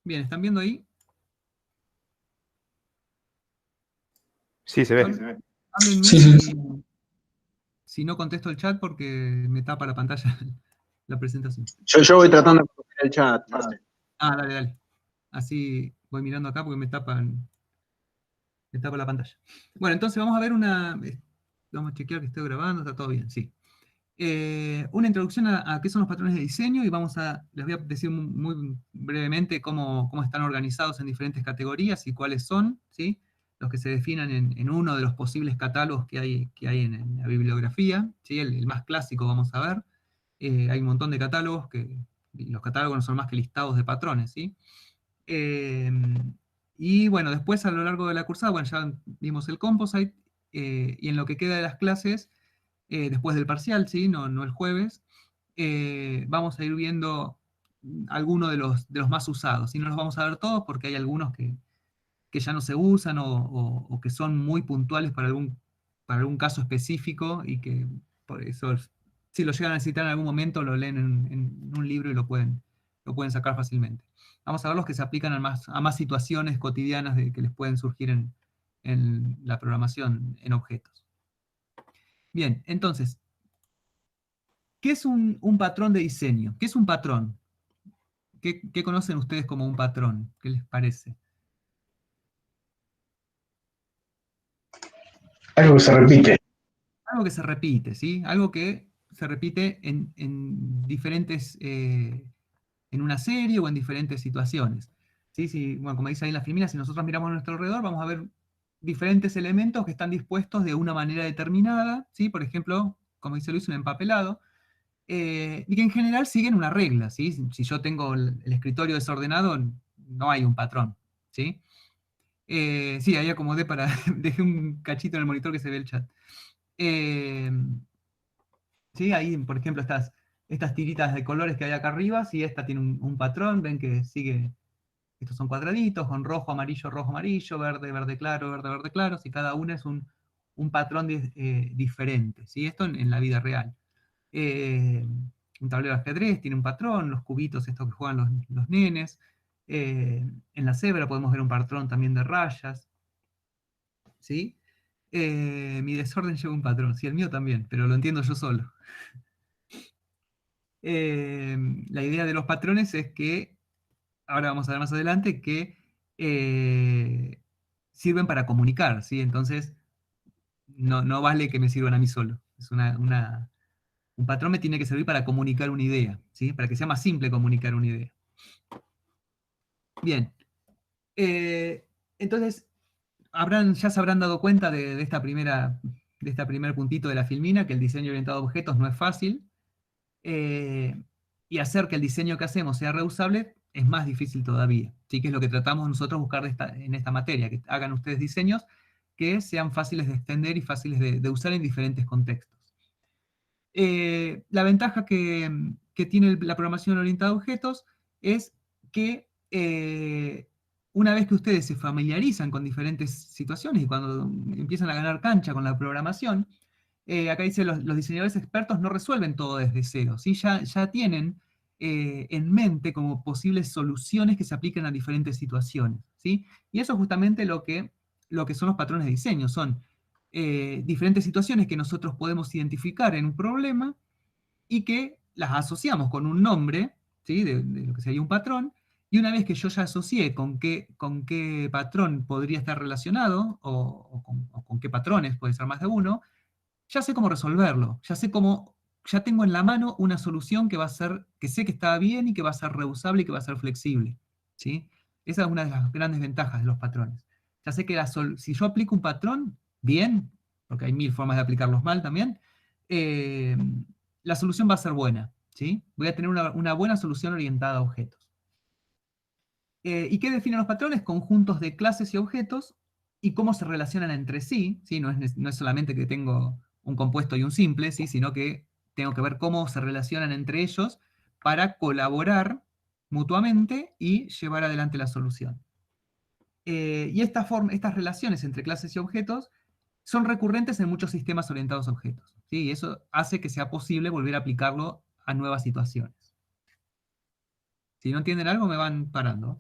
Bien, ¿están viendo ahí? Sí, se ve. Háblenme Sí, sí. si no contesto el chat porque me tapa la pantalla la presentación. Yo voy tratando de copiar el chat, Marce. Dale, dale. Así voy mirando acá porque me tapa la pantalla. Bueno, entonces vamos a ver vamos a chequear que estoy grabando, está todo bien, sí. Una introducción a qué son los patrones de diseño y les voy a decir muy brevemente cómo están organizados en diferentes categorías y cuáles son, ¿sí? Los que se definen en uno de los posibles catálogos que hay en la bibliografía, ¿sí? El más clásico vamos a ver. Hay un montón de catálogos y los catálogos no son más que listados de patrones, ¿sí? Y bueno, después a lo largo de la cursada, bueno, ya vimos el composite, y en lo que queda de las clases, después del parcial, ¿sí? No el jueves, vamos a ir viendo algunos de los más usados. Y no los vamos a ver todos porque hay algunos que ya no se usan o que son muy puntuales para algún caso específico y que por eso, si lo llegan a necesitar en algún momento, lo leen en un libro y lo pueden sacar fácilmente. Vamos a ver los que se aplican a más situaciones cotidianas que les pueden surgir en la programación en objetos. Bien, entonces, ¿qué es un patrón de diseño? ¿Qué es un patrón? ¿Qué conocen ustedes como un patrón? ¿Qué les parece? Algo que se repite. Algo que se repite, ¿sí? Algo que se repite en diferentes, en una serie o en diferentes situaciones. ¿Sí? Bueno, como dice ahí en la filmina, si nosotros miramos a nuestro alrededor, vamos a ver diferentes elementos que están dispuestos de una manera determinada, ¿sí? Por ejemplo, como dice Luis, un empapelado, y que en general siguen una regla, ¿sí? Si yo tengo el escritorio desordenado, no hay un patrón, ¿sí? Sí, ahí acomodé dejé un cachito en el monitor que se ve el chat. Eh, ¿Sí? Ahí, por ejemplo, estas tiritas de colores que hay acá arriba, si esta tiene un patrón, ven que sigue, estos son cuadraditos, con rojo, amarillo, verde, verde claro, verde, verde claro, si cada una es un patrón diferente, ¿sí? Esto en la vida real. Eh, un tablero de ajedrez tiene un patrón, los cubitos estos que juegan los nenes. En la cebra podemos ver un patrón también de rayas, ¿sí? Mi desorden lleva un patrón, sí, el mío también, pero lo entiendo yo solo. La idea de los patrones es que, ahora vamos a ver más adelante, que sirven para comunicar, ¿sí? Entonces, no vale que me sirvan a mí solo. Un patrón me tiene que servir para comunicar una idea, ¿sí? Para que sea más simple comunicar una idea. Bien. Entonces, ya se habrán dado cuenta de esta primer puntito de la filmina, que el diseño orientado a objetos no es fácil. Y hacer que el diseño que hacemos sea reusable es más difícil todavía. ¿Sí? Que es lo que tratamos nosotros buscar en esta materia, que hagan ustedes diseños que sean fáciles de extender y fáciles de usar en diferentes contextos. La ventaja que tiene la programación orientada a objetos es que una vez que ustedes se familiarizan con diferentes situaciones y cuando empiezan a ganar cancha con la programación, acá dice los diseñadores expertos no resuelven todo desde cero, ¿sí? Ya tienen en mente como posibles soluciones que se apliquen a diferentes situaciones, ¿sí? Y eso es justamente lo que son los patrones de diseño, son diferentes situaciones que nosotros podemos identificar en un problema y que las asociamos con un nombre, ¿sí? de lo que sería un patrón, y una vez que yo ya asocié con qué patrón podría estar relacionado, o con qué patrones, puede ser más de uno, ya sé cómo resolverlo, ya tengo en la mano una solución que sé que está bien y que va a ser reusable y que va a ser flexible, ¿sí? Esa es una de las grandes ventajas de los patrones. Ya sé que si yo aplico un patrón, bien, porque hay mil formas de aplicarlos mal también, eh, la solución va a ser buena, ¿sí? Voy a tener una buena solución orientada a objetos. ¿Y qué definen los patrones? Conjuntos de clases y objetos y cómo se relacionan entre sí, ¿sí? No es solamente que tengo un compuesto y un simple, ¿sí? Sino que tengo que ver cómo se relacionan entre ellos para colaborar mutuamente y llevar adelante la solución. Y estas relaciones entre clases y objetos son recurrentes en muchos sistemas orientados a objetos, ¿sí? Y eso hace que sea posible volver a aplicarlo a nuevas situaciones. Si no entienden algo, me van parando.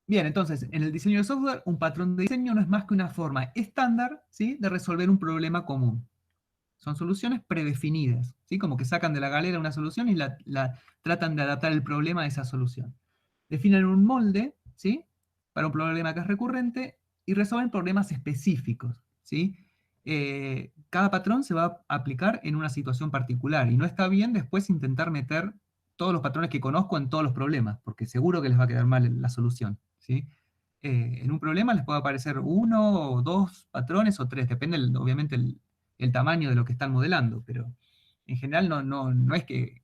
Bien, entonces, en el diseño de software, un patrón de diseño no es más que una forma estándar, ¿sí?, de resolver un problema común. Son soluciones predefinidas, ¿sí? Como que sacan de la galera una solución y la tratan de adaptar el problema a esa solución. Definen un molde, ¿sí?, para un problema que es recurrente y resuelven problemas específicos, ¿sí? Cada patrón se va a aplicar en una situación particular y no está bien después intentar meter todos los patrones que conozco en todos los problemas, porque seguro que les va a quedar mal la solución, ¿sí? En un problema les puede aparecer uno o dos patrones o tres, depende obviamente el tamaño de lo que están modelando, pero en general no es que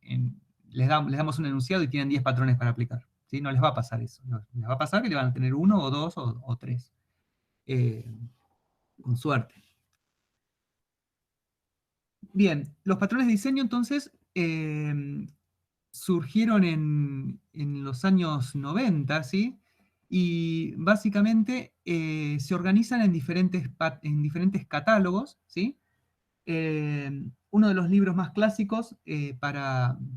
les damos un enunciado y tienen 10 patrones para aplicar, ¿sí? No les va a pasar eso, les va a pasar que le van a tener uno o dos o tres, con suerte. Bien, los patrones de diseño entonces surgieron en los años 90, ¿sí? Y básicamente se organizan en diferentes catálogos, ¿sí? Uno de los libros más clásicos que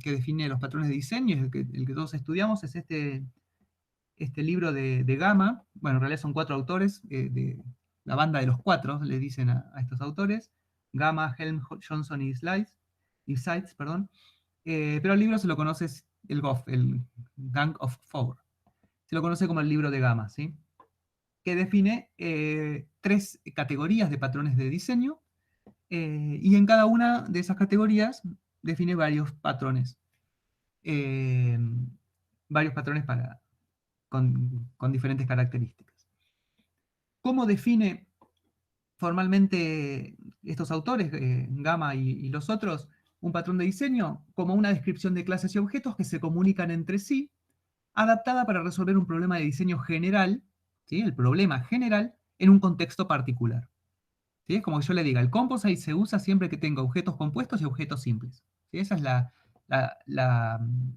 define los patrones de diseño, el que todos estudiamos, es este libro de Gama. Bueno, en realidad son 4 autores, de la banda de los 4, le dicen a estos autores: Gama, Helm, Johnson y Seitz, perdón. Pero el libro se lo conoce, el GOF, el Gang of Four. Se lo conoce como el libro de Gama, ¿sí? Que define 3 categorías de patrones de diseño, y en cada una de esas categorías define varios patrones. Varios patrones con diferentes características. ¿Cómo define formalmente estos autores, Gama y los otros, un patrón de diseño? Como una descripción de clases y objetos que se comunican entre sí, adaptada para resolver un problema de diseño general, ¿sí?, el problema general, en un contexto particular. ¿Sí? Es como que yo le diga, el composite se usa siempre que tenga objetos compuestos y objetos simples, ¿sí? Ese es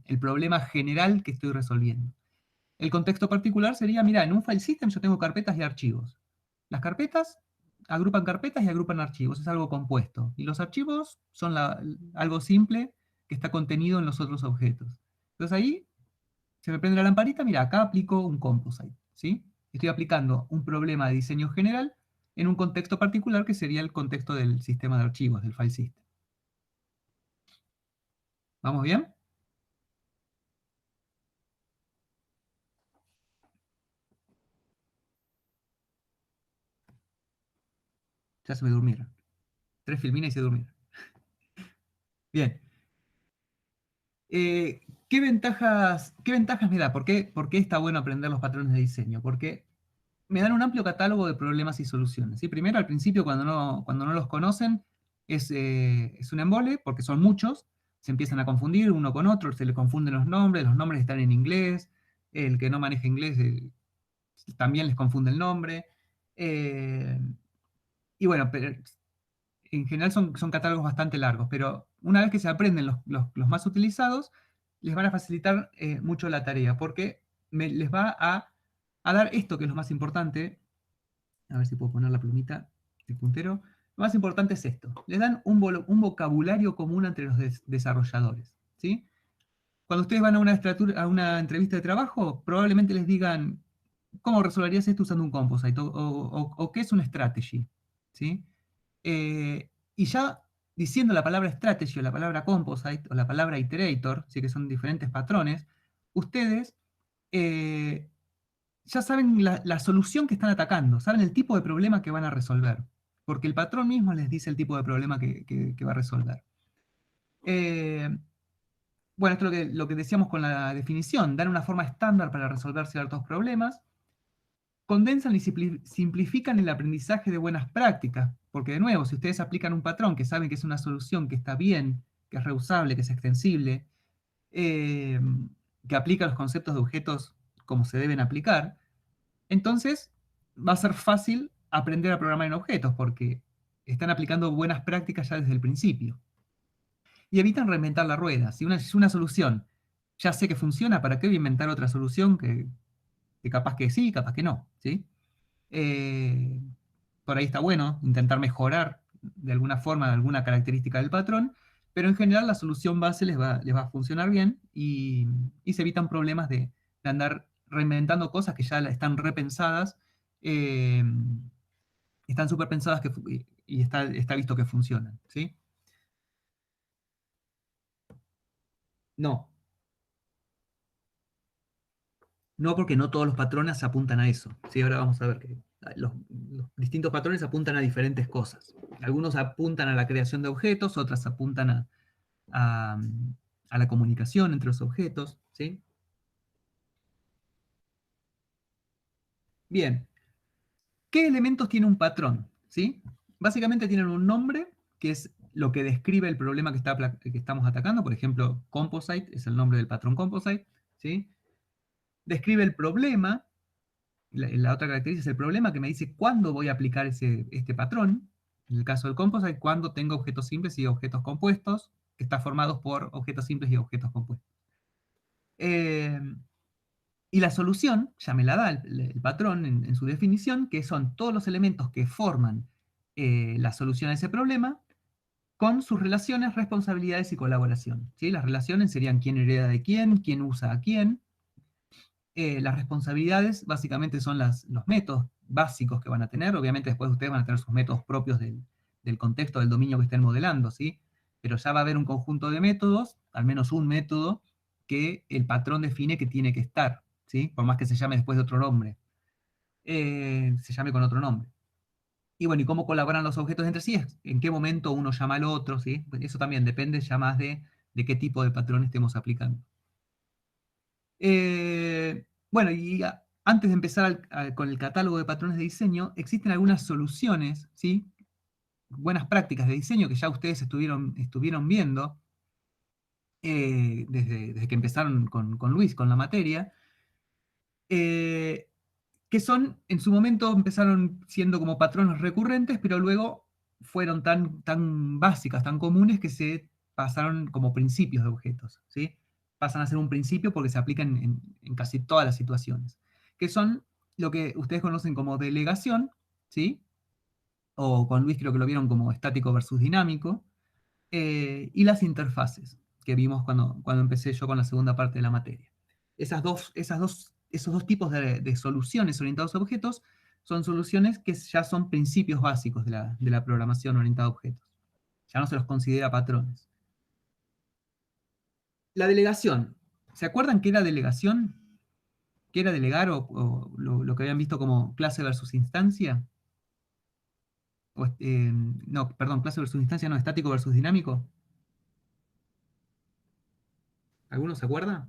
el problema general que estoy resolviendo. El contexto particular sería, mira, en un file system yo tengo carpetas y archivos. Las carpetas agrupan carpetas y agrupan archivos, es algo compuesto. Y los archivos son algo simple que está contenido en los otros objetos. Entonces ahí se me prende la lamparita, mira, acá aplico un composite, ¿sí? Estoy aplicando un problema de diseño general en un contexto particular que sería el contexto del sistema de archivos, del file system. ¿Vamos bien? Ya se me durmieron. 3 filminas y se durmieron. Bien. ¿Qué ventajas me da? ¿Por qué está bueno aprender los patrones de diseño? Porque me dan un amplio catálogo de problemas y soluciones, ¿sí? Primero, al principio, cuando no los conocen, es un embole, porque son muchos, se empiezan a confundir uno con otro, se le confunden los nombres están en inglés, el que no maneja inglés también les confunde el nombre. Y bueno, pero en general son catálogos bastante largos, pero una vez que se aprenden los más utilizados, les van a facilitar mucho la tarea, porque les va a dar esto que es lo más importante. A ver si puedo poner la plumita, el puntero. Lo más importante es esto. Les dan un vocabulario común entre los desarrolladores, ¿sí? Cuando ustedes van a una entrevista de trabajo, probablemente les digan, ¿cómo resolverías esto usando un composite? O ¿qué es un strategy? ¿Sí? Y ya diciendo la palabra strategy o la palabra composite o la palabra iterator, ¿sí?, que son diferentes patrones, ustedes ya saben la solución que están atacando, saben el tipo de problema que van a resolver, porque el patrón mismo les dice el tipo de problema que va a resolver. Bueno, esto es lo que decíamos con la definición: dan una forma estándar para resolver ciertos problemas, condensan y simplifican el aprendizaje de buenas prácticas, porque de nuevo, si ustedes aplican un patrón que saben que es una solución que está bien, que es reusable, que es extensible, que aplica los conceptos de objetos como se deben aplicar, entonces va a ser fácil aprender a programar en objetos, porque están aplicando buenas prácticas ya desde el principio. Y evitan reinventar la rueda. Si una solución ya sé que funciona, ¿para qué voy a inventar otra solución que capaz que sí, capaz que no? ¿Sí? Por ahí está bueno intentar mejorar de alguna forma alguna característica del patrón, pero en general la solución base les va a funcionar bien y se evitan problemas de andar reinventando cosas que ya están repensadas, están súper pensadas y está visto que funcionan, ¿sí? No. No, porque no todos los patrones apuntan a eso. ¿Sí? Ahora vamos a ver que los distintos patrones apuntan a diferentes cosas. Algunos apuntan a la creación de objetos, otras apuntan a, a la comunicación entre los objetos. ¿Sí? Bien. ¿Qué elementos tiene un patrón? ¿Sí? Básicamente tienen un nombre, que es lo que describe el problema que estamos atacando. Por ejemplo, composite es el nombre del patrón composite. ¿Sí? Describe el problema. La otra característica es el problema, que me dice cuándo voy a aplicar este patrón. En el caso del composite, cuando tengo objetos simples y objetos compuestos, que están formados por objetos simples y objetos compuestos. Eh, y la solución, ya me la da el patrón en su definición, que son todos los elementos que forman la solución a ese problema, con sus relaciones, responsabilidades y colaboración. ¿Sí? Las relaciones serían quién hereda de quién usa a quién. Las responsabilidades básicamente son los métodos básicos que van a tener. Obviamente después ustedes van a tener sus métodos propios del contexto, del dominio que estén modelando, ¿sí? Pero ya va a haber un conjunto de métodos, al menos un método, que el patrón define que tiene que estar, ¿sí? Por más que se llame después de otro nombre. Se llame con otro nombre. Y bueno, ¿y cómo colaboran los objetos entre sí? ¿En qué momento uno llama al otro? ¿Sí? Eso también depende ya más de qué tipo de patrón estemos aplicando. Bueno, y antes de empezar con el catálogo de patrones de diseño, existen algunas soluciones, ¿sí? Buenas prácticas de diseño que ya ustedes estuvieron viendo desde que empezaron con Luis, con la materia, que en su momento empezaron siendo como patrones recurrentes, pero luego fueron tan básicas, tan comunes, que se pasaron como principios de objetos, ¿sí? Pasan a ser un principio porque se aplican en casi todas las situaciones, que son lo que ustedes conocen como delegación, ¿sí? O con Luis creo que lo vieron como estático versus dinámico, y las interfaces, que vimos cuando empecé yo con la segunda parte de la materia. Esos dos tipos de soluciones orientadas a objetos son soluciones que ya son principios básicos de la programación orientada a objetos. Ya no se los considera patrones. La delegación. ¿Se acuerdan qué era delegación? ¿Qué era delegar o lo que habían visto como clase versus instancia? No, perdón, clase versus instancia, no, estático versus dinámico. ¿Alguno se acuerda?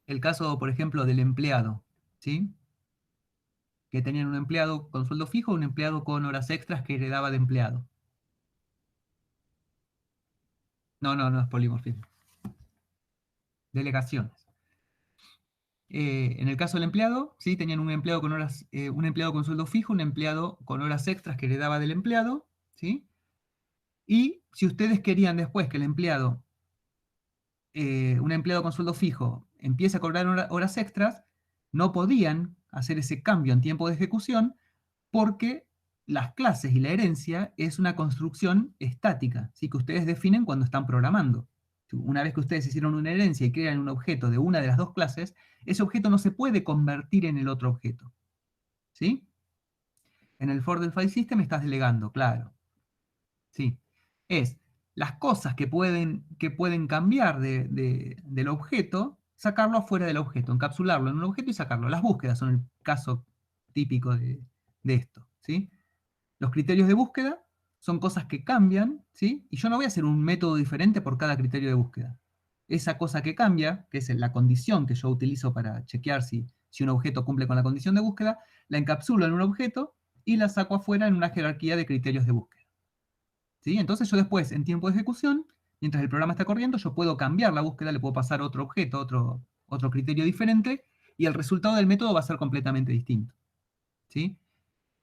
El caso, por ejemplo, del empleado, ¿sí? Que tenían un empleado con sueldo fijo, un empleado con horas extras que heredaba de empleado. No es polimorfismo. Delegaciones. En el caso del empleado, ¿sí? Tenían un empleado con un empleado con sueldo fijo, un empleado con horas extras que heredaba del empleado, ¿sí? Y si ustedes querían después que un empleado con sueldo fijo empiece a cobrar horas extras, no podían hacer ese cambio en tiempo de ejecución porque las clases y la herencia es una construcción estática, ¿sí? Que ustedes definen cuando están programando. Una vez que ustedes hicieron una herencia y crean un objeto de una de las dos clases, ese objeto no se puede convertir en el otro objeto, ¿sí? En el for del file system estás delegando, claro, ¿sí? Es las cosas que pueden cambiar del objeto, sacarlo afuera del objeto, encapsularlo en un objeto y sacarlo. Las búsquedas son el caso típico de esto, ¿sí? Los criterios de búsqueda son cosas que cambian, ¿sí? Y yo no voy a hacer un método diferente por cada criterio de búsqueda. Esa cosa que cambia, que es la condición que yo utilizo para chequear si un objeto cumple con la condición de búsqueda, la encapsulo en un objeto y la saco afuera en una jerarquía de criterios de búsqueda, ¿sí? Entonces yo después, en tiempo de ejecución, mientras el programa está corriendo, yo puedo cambiar la búsqueda, le puedo pasar otro objeto, otro criterio diferente, y el resultado del método va a ser completamente distinto, ¿sí?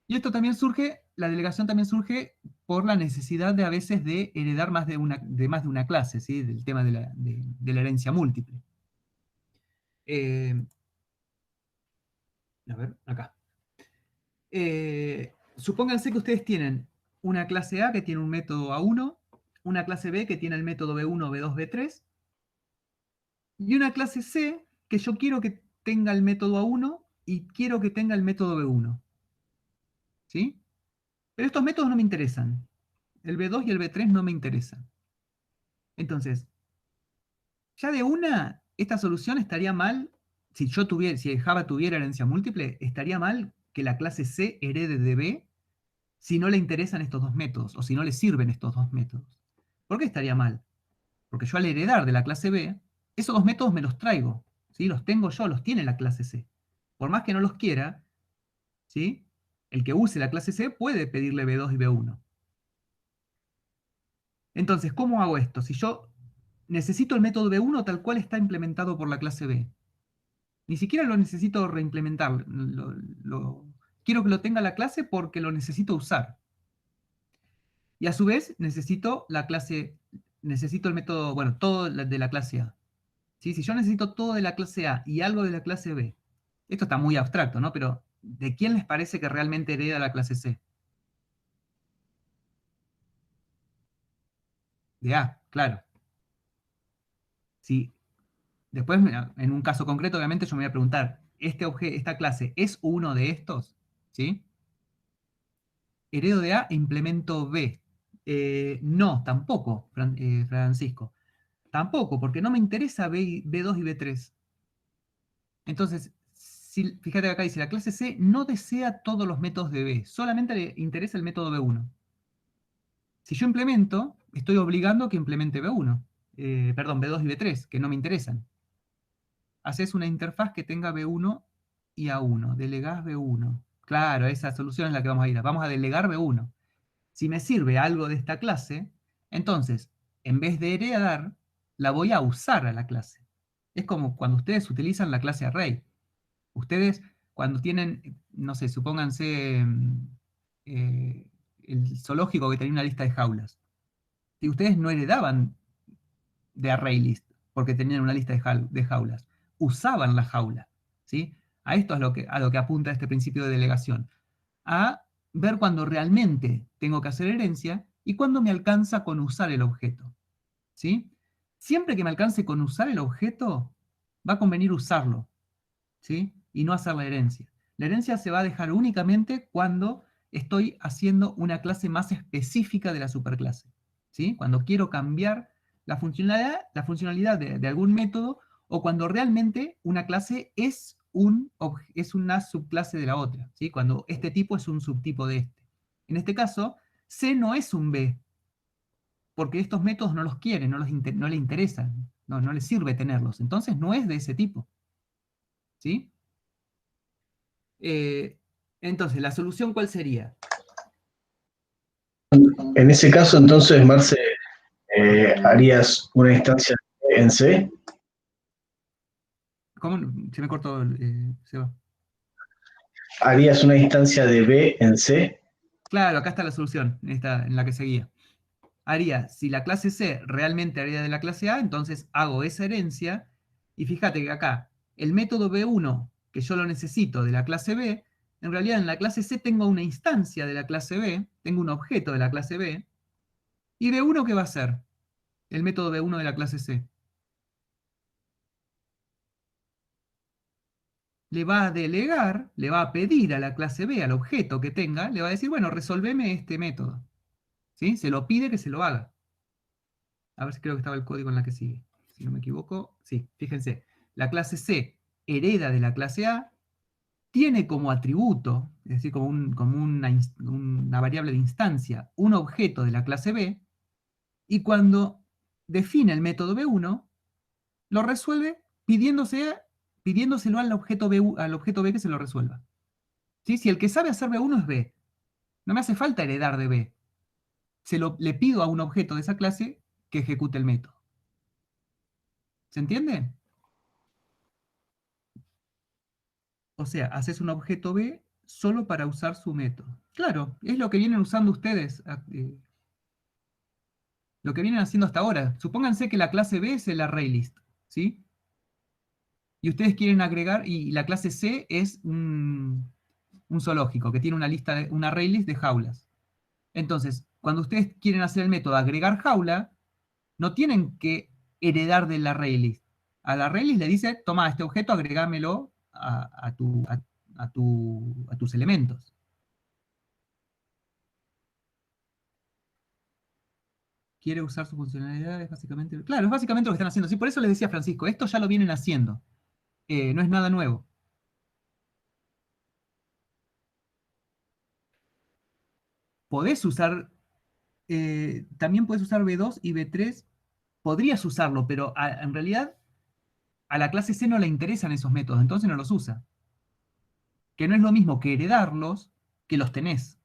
Y la delegación también surge por la necesidad de a veces de heredar más de una clase, ¿sí? Del tema de la herencia múltiple. A ver, acá. Supónganse que ustedes tienen una clase A que tiene un método A1, una clase B que tiene el método B1, B2, B3, y una clase C que yo quiero que tenga el método A1 y quiero que tenga el método B1. ¿Sí? Pero estos métodos no me interesan. El B2 y el B3 no me interesan. Entonces, ya de una, esta solución estaría mal, si el Java tuviera herencia múltiple, estaría mal que la clase C herede de B si no le interesan estos dos métodos, o si no le sirven estos dos métodos. ¿Por qué estaría mal? Porque yo al heredar de la clase B, esos dos métodos me los traigo, ¿sí? Los tengo yo, los tiene la clase C. Por más que no los quiera, ¿sí? El que use la clase C puede pedirle B2 y B1. Entonces, ¿cómo hago esto? Si yo necesito el método B1 tal cual está implementado por la clase B. Ni siquiera lo necesito reimplementar. Quiero que lo tenga la clase porque lo necesito usar. Y a su vez necesito el método, bueno, todo de la clase A. ¿Sí? Si yo necesito todo de la clase A y algo de la clase B, esto está muy abstracto, ¿no? Pero ¿de quién les parece que realmente hereda la clase C? De A, claro. Si después, en un caso concreto, obviamente yo me voy a preguntar, ¿esta clase es uno de estos? ¿Sí? Heredo de A e implemento B. No, tampoco, Francisco. Tampoco, porque no me interesa B2 y B3. Entonces, fíjate que acá dice, la clase C no desea todos los métodos de B, solamente le interesa el método B1. Si yo implemento, estoy obligando a que implemente B1. Perdón, B2 y B3, que no me interesan. Haces una interfaz que tenga B1 y A1. Delegás B1. Claro, esa solución es la que vamos a ir. Vamos a delegar B1. Si me sirve algo de esta clase, entonces, en vez de heredar, la voy a usar a la clase. Es como cuando ustedes utilizan la clase array. Ustedes, cuando tienen, no sé, supónganse eh, el zoológico que tenía una lista de jaulas. Si ustedes no heredaban de ArrayList, porque tenían una lista de jaulas, usaban la jaula, ¿sí? A esto es a lo que apunta este principio de delegación. A ver cuando realmente tengo que hacer herencia y cuando me alcanza con usar el objeto, ¿sí? Siempre que me alcance con usar el objeto, va a convenir usarlo, ¿sí? Y no hacer la herencia. La herencia se va a dejar únicamente cuando estoy haciendo una clase más específica de la superclase, ¿sí? Cuando quiero cambiar la funcionalidad de algún método o cuando realmente una clase es una subclase de la otra, ¿sí? Cuando este tipo es un subtipo de este. En este caso, C no es un B, porque estos métodos no los quieren, no le interesan, no les sirve tenerlos. Entonces no es de ese tipo, ¿sí? Entonces, ¿la solución cuál sería? En ese caso, entonces, Marce, ¿harías una instancia en C? ¿Cómo? Se me cortó, Seba. ¿Harías una instancia de B en C? Claro, acá está la solución, en la que seguía. Si la clase C realmente haría de la clase A, entonces hago esa herencia, y fíjate que acá, el método B1, que yo lo necesito de la clase B, en realidad en la clase C tengo una instancia de la clase B, tengo un objeto de la clase B, y B1, ¿qué va a hacer? El método B1 de la clase C. Le va a delegar, le va a pedir a la clase B, al objeto que tenga, le va a decir, bueno, resolveme este método. ¿Sí? Se lo pide que se lo haga. A ver si creo que estaba el código en la que sigue. Si no me equivoco, sí, fíjense. La clase C hereda de la clase A, tiene como atributo, es decir, como una variable de instancia, un objeto de la clase B, y cuando define el método B1, lo resuelve pidiéndoselo al objeto B que se lo resuelva. ¿Sí? Si el que sabe hacer B1 es B, no me hace falta heredar de B. Le pido a un objeto de esa clase que ejecute el método. ¿Se entiende? O sea, haces un objeto B solo para usar su método. Claro, es lo que vienen usando ustedes, lo que vienen haciendo hasta ahora. Supónganse que la clase B es el ArrayList, ¿sí? Y ustedes quieren agregar, y la clase C es un zoológico que tiene una ArrayList de jaulas. Entonces, cuando ustedes quieren hacer el método agregar jaula, no tienen que heredar del ArrayList. Al ArrayList le dice, toma este objeto, agregámelo a tus elementos. Quiere usar su funcionalidad, es básicamente... Claro, es básicamente lo que están haciendo. Sí, por eso les decía Francisco, esto ya lo vienen haciendo. No es nada nuevo. Podés usar... también puedes usar B2 y B3. Podrías usarlo, pero en realidad a la clase C no le interesan esos métodos, entonces no los usa. Que no es lo mismo que heredarlos que los tenés.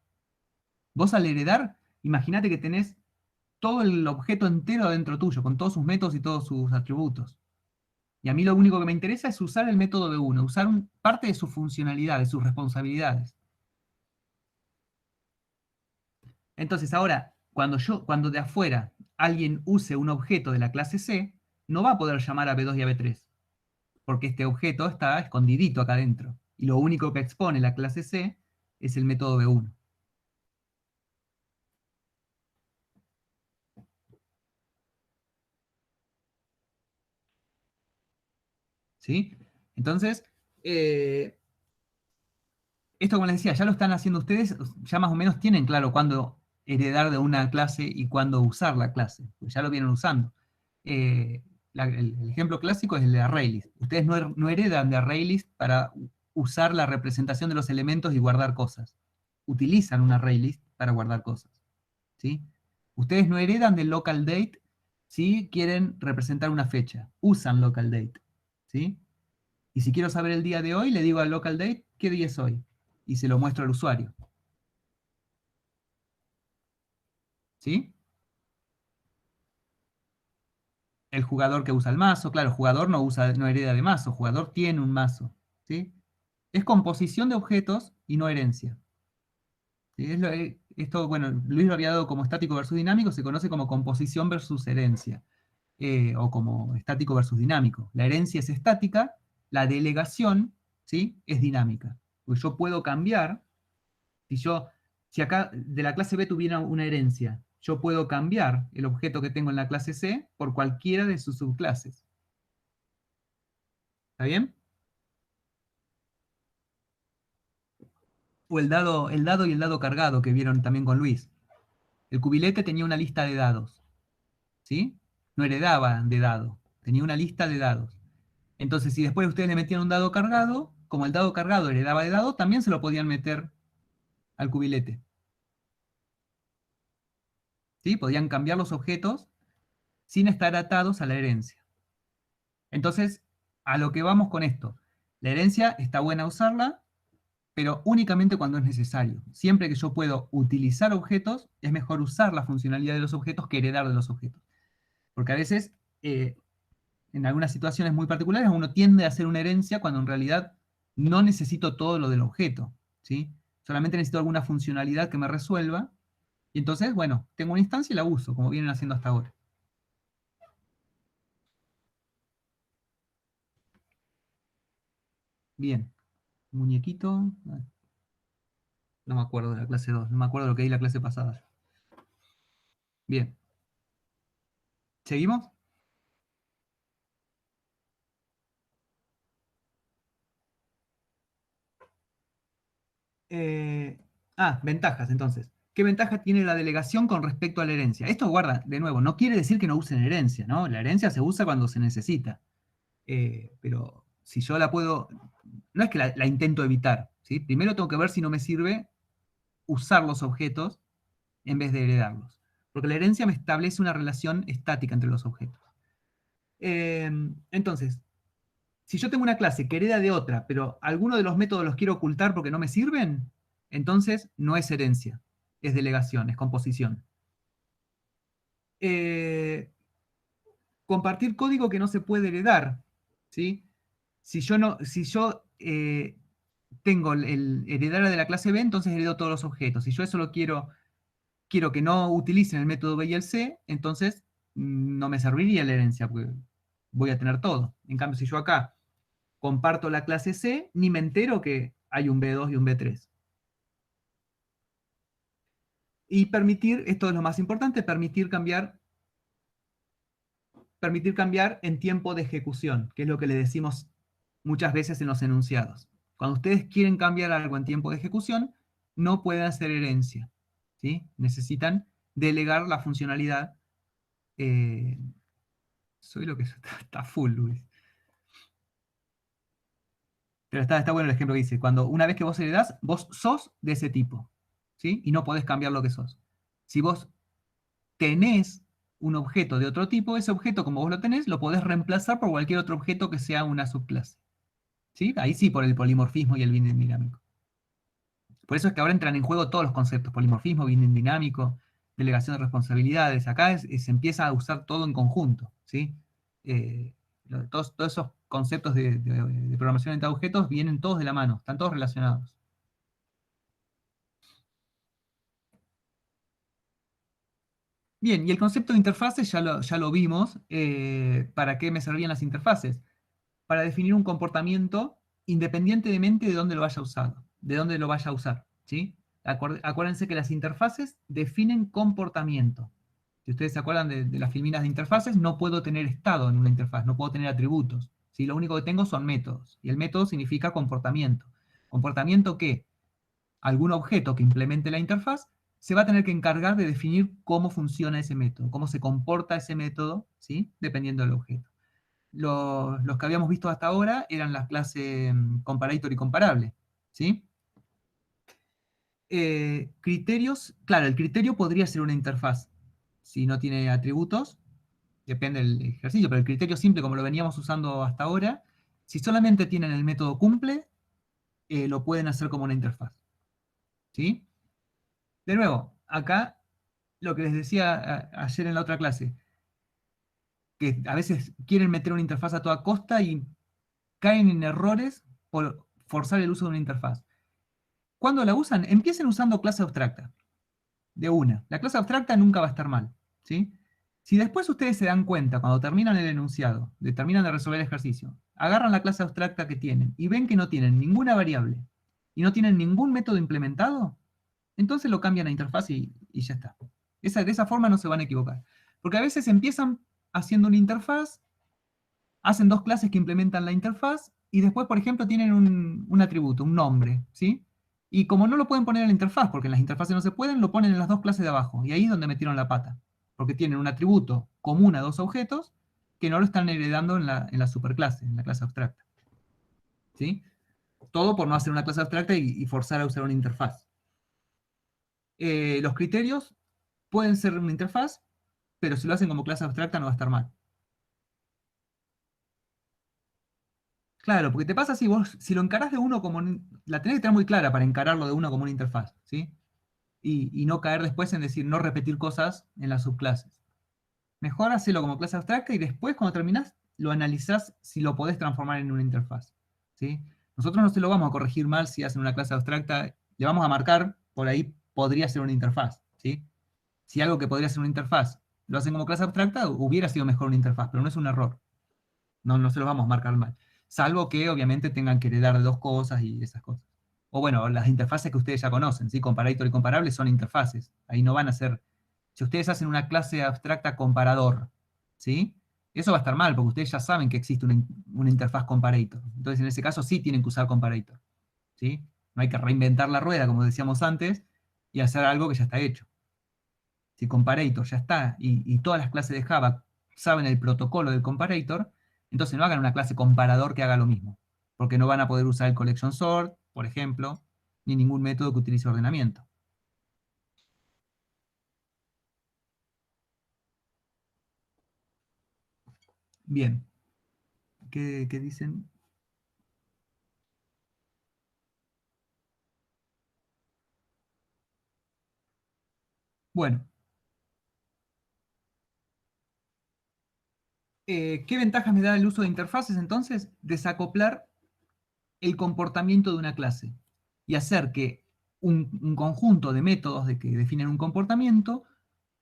Vos al heredar, imagínate que tenés todo el objeto entero dentro tuyo, con todos sus métodos y todos sus atributos. Y a mí lo único que me interesa es usar el método B1, usar parte de sus funcionalidades, sus responsabilidades. Entonces ahora, cuando de afuera alguien use un objeto de la clase C, no va a poder llamar a B2 y a B3, porque este objeto está escondidito acá adentro. Y lo único que expone la clase C es el método B1. ¿Sí? Entonces, esto como les decía, ya lo están haciendo ustedes, ya más o menos tienen claro cuándo heredar de una clase y cuándo usar la clase, pues ya lo vienen usando. El ejemplo clásico es el de ArrayList. Ustedes no heredan de ArrayList para usar la representación de los elementos y guardar cosas. Utilizan un ArrayList para guardar cosas. ¿Sí? Ustedes no heredan del local date si quieren representar una fecha. Usan local date. ¿Sí? Y si quiero saber el día de hoy, le digo al local date, ¿qué día es hoy? Y se lo muestro al usuario. ¿Sí? El jugador que usa el mazo, claro, el jugador no hereda de mazo, el jugador tiene un mazo. ¿Sí? Es composición de objetos y no herencia. ¿Sí? Esto, bueno, Luis lo había dado como estático versus dinámico, se conoce como composición versus herencia, o como estático versus dinámico. La herencia es estática, la delegación, ¿sí?, es dinámica. Pues yo puedo cambiar. Si acá de la clase B tuviera una herencia, yo puedo cambiar el objeto que tengo en la clase C por cualquiera de sus subclases. ¿Está bien? O el dado y el dado cargado que vieron también con Luis. El cubilete tenía una lista de dados, ¿sí? No heredaba de dado, tenía una lista de dados. Entonces, si después ustedes le metían un dado cargado, como el dado cargado heredaba de dado, también se lo podían meter al cubilete. ¿Sí? Podían cambiar los objetos sin estar atados a la herencia. Entonces, a lo que vamos con esto. La herencia está buena usarla, pero únicamente cuando es necesario. Siempre que yo puedo utilizar objetos, es mejor usar la funcionalidad de los objetos que heredar de los objetos. Porque a veces, en algunas situaciones muy particulares, uno tiende a hacer una herencia cuando en realidad no necesito todo lo del objeto, ¿sí? Solamente necesito alguna funcionalidad que me resuelva, y entonces, bueno, tengo una instancia y la uso, como vienen haciendo hasta ahora. Bien. Muñequito. No me acuerdo de la clase 2, no me acuerdo de lo que di la clase pasada. Bien. ¿Seguimos? Ventajas entonces. ¿Qué ventaja tiene la delegación con respecto a la herencia? Esto, guarda, de nuevo, no quiere decir que no usen herencia, ¿no? La herencia se usa cuando se necesita. Pero si yo la puedo, no es que la intento evitar, ¿sí? Primero tengo que ver si no me sirve usar los objetos en vez de heredarlos. Porque la herencia me establece una relación estática entre los objetos. Entonces, si yo tengo una clase que hereda de otra, pero alguno de los métodos los quiero ocultar porque no me sirven, entonces no es herencia, es delegación, es composición. Compartir código que no se puede heredar, ¿sí? Si yo tengo el heredar de la clase B, entonces heredo todos los objetos. Si yo eso quiero que no utilicen el método B y el C, entonces no me serviría la herencia, porque voy a tener todo. En cambio, si yo acá comparto la clase C, ni me entero que hay un B2 y un B3. Y permitir, esto es lo más importante, permitir cambiar en tiempo de ejecución, que es lo que le decimos muchas veces en los enunciados. Cuando ustedes quieren cambiar algo en tiempo de ejecución, no pueden hacer herencia, ¿sí? Necesitan delegar la funcionalidad. Soy lo que está full, Luis. Pero está bueno el ejemplo que dice, cuando una vez que vos heredás, vos sos de ese tipo, ¿sí? Y no podés cambiar lo que sos. Si vos tenés un objeto de otro tipo, ese objeto, como vos lo tenés, lo podés reemplazar por cualquier otro objeto que sea una subclase. ¿Sí? Ahí sí, por el polimorfismo y el binding dinámico. Por eso es que ahora entran en juego todos los conceptos, polimorfismo, binding dinámico, delegación de responsabilidades. Acá se empieza a usar todo en conjunto, ¿sí? Todos esos conceptos de programación orientada a objetos vienen todos de la mano, están todos relacionados. Bien, y el concepto de interfaces ya lo vimos. ¿Para qué me servían las interfaces? Para definir un comportamiento independientemente de dónde lo haya usado, de dónde lo vaya a usar, ¿sí? Acuérdense que las interfaces definen comportamiento. Si ustedes se acuerdan de las filminas de interfaces, no puedo tener estado en una interfaz, no puedo tener atributos, ¿sí? Lo único que tengo son métodos, y el método significa comportamiento. ¿Comportamiento qué? Algún objeto que implemente la interfaz se va a tener que encargar de definir cómo funciona ese método, cómo se comporta ese método, ¿sí? Dependiendo del objeto. Los que habíamos visto hasta ahora eran las clases comparator y comparable, ¿sí? Criterios, claro, el criterio podría ser una interfaz. Si no tiene atributos, depende del ejercicio, pero el criterio simple, como lo veníamos usando hasta ahora, si solamente tienen el método cumple, lo pueden hacer como una interfaz, ¿sí? De nuevo, acá lo que les decía ayer en la otra clase, que a veces quieren meter una interfaz a toda costa y caen en errores por forzar el uso de una interfaz. ¿Cuándo la usan? Empiecen usando clase abstracta, de una. La clase abstracta nunca va a estar mal, ¿sí? Si después ustedes se dan cuenta, cuando terminan el enunciado, terminan de resolver el ejercicio, agarran la clase abstracta que tienen y ven que no tienen ninguna variable y no tienen ningún método implementado, entonces lo cambian a interfaz y ya está. De esa forma no se van a equivocar. Porque a veces empiezan haciendo una interfaz, hacen dos clases que implementan la interfaz, y después, por ejemplo, tienen un atributo, un nombre, ¿sí? Y como no lo pueden poner en la interfaz, porque en las interfaces no se pueden, lo ponen en las dos clases de abajo, y ahí es donde metieron la pata. Porque tienen un atributo común a dos objetos que no lo están heredando en la superclase, en la clase abstracta. ¿Sí? Todo por no hacer una clase abstracta y forzar a usar una interfaz. Los criterios pueden ser una interfaz, pero si lo hacen como clase abstracta no va a estar mal. Claro, porque te pasa si vos, si lo encarás de uno como, la tenés que tener muy clara para encararlo de uno como una interfaz, ¿sí? Y no caer después en decir, no repetir cosas en las subclases. Mejor hacerlo como clase abstracta y después cuando terminás lo analizás si lo podés transformar en una interfaz, ¿sí? Nosotros no se lo vamos a corregir mal si hacen una clase abstracta, le vamos a marcar, por ahí podría ser una interfaz, ¿sí? Si algo que podría ser una interfaz lo hacen como clase abstracta, hubiera sido mejor una interfaz, pero no es un error. No se los vamos a marcar mal. Salvo que obviamente tengan que heredar de dos cosas y esas cosas. O bueno, las interfaces que ustedes ya conocen, ¿sí? Comparator y comparable son interfaces. Ahí no van a ser... Si ustedes hacen una clase abstracta comparador, ¿sí? Eso va a estar mal, porque ustedes ya saben que existe una interfaz comparator. Entonces en ese caso sí tienen que usar comparator, ¿sí? No hay que reinventar la rueda, como decíamos antes, y hacer algo que ya está hecho. Si comparator ya está, y todas las clases de Java saben el protocolo del comparator, entonces no hagan una clase comparador que haga lo mismo, porque no van a poder usar el collection sort, por ejemplo, ni ningún método que utilice ordenamiento. Bien. ¿Qué dicen? Bueno. ¿Qué ventajas me da el uso de interfaces entonces? Desacoplar el comportamiento de una clase y hacer que un conjunto de métodos que definen un comportamiento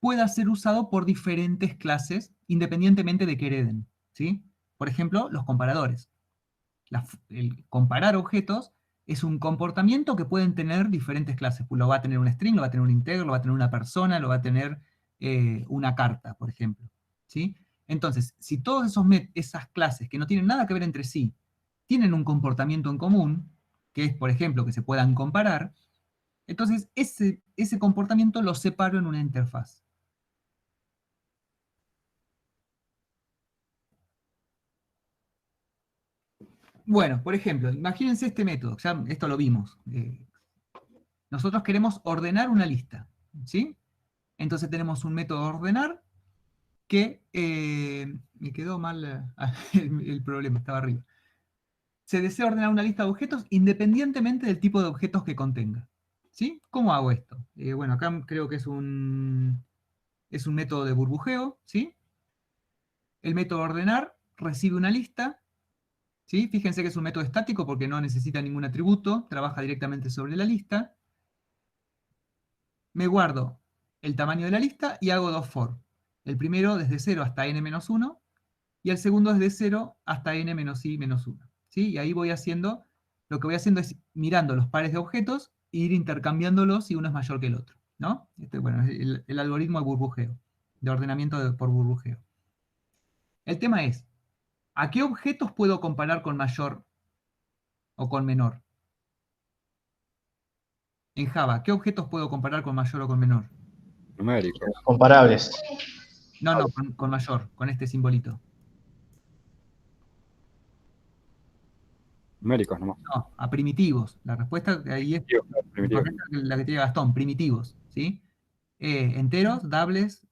pueda ser usado por diferentes clases independientemente de que hereden, ¿sí? Por ejemplo, los comparadores. El comparar objetos es un comportamiento que pueden tener diferentes clases. Lo va a tener un string, lo va a tener un integer, lo va a tener una persona, lo va a tener una carta, por ejemplo. ¿Sí? Entonces, si todas esas clases que no tienen nada que ver entre sí, tienen un comportamiento en común, que es, por ejemplo, que se puedan comparar, entonces ese comportamiento lo separo en una interfaz. Bueno, por ejemplo, imagínense este método, ya esto lo vimos. Nosotros queremos ordenar una lista, ¿sí? Entonces tenemos un método ordenar que, me quedó mal el problema, estaba arriba. Se desea ordenar una lista de objetos independientemente del tipo de objetos que contenga. ¿Sí? ¿Cómo hago esto? Bueno, acá creo que es un método de burbujeo, ¿sí? El método ordenar recibe una lista, ¿sí? Fíjense que es un método estático porque no necesita ningún atributo, trabaja directamente sobre la lista. Me guardo el tamaño de la lista y hago dos for. El primero desde 0 hasta n-1 y el segundo desde 0 hasta n-i-1. ¿Sí? Y ahí voy haciendo, lo que voy haciendo es mirando los pares de objetos e ir intercambiándolos si uno es mayor que el otro. ¿No? Bueno, es el algoritmo de burbujeo, de ordenamiento por burbujeo. El tema es, ¿a qué objetos puedo comparar con mayor o con menor? En Java, ¿qué objetos puedo comparar con mayor o con menor? Numéricos. Comparables. No, con mayor, con este simbolito. Numéricos nomás. No, a primitivos. La respuesta ahí es Primitivos. correcta, la que tiene Gastón, primitivos. ¿Sí? Enteros, doubles,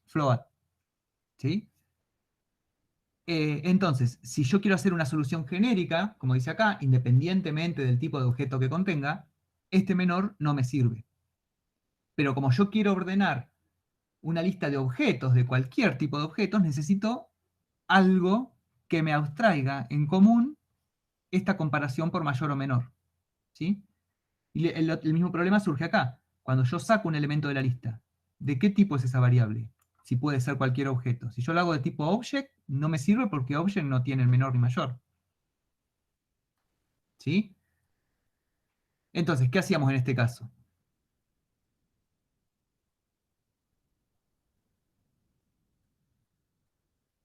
float. ¿Sí? Entonces, si yo quiero hacer una solución genérica, como dice acá, independientemente del tipo de objeto que contenga, este menor no me sirve. Pero como yo quiero ordenar una lista de objetos, de cualquier tipo de objetos, necesito algo que me abstraiga en común esta comparación por mayor o menor. ¿Sí? Y el mismo problema surge acá. Cuando yo saco un elemento de la lista, ¿de qué tipo es esa variable? Si puede ser cualquier objeto. Si yo lo hago de tipo object, no me sirve porque object no tiene el menor ni mayor. ¿Sí? Entonces, ¿qué hacíamos en este caso?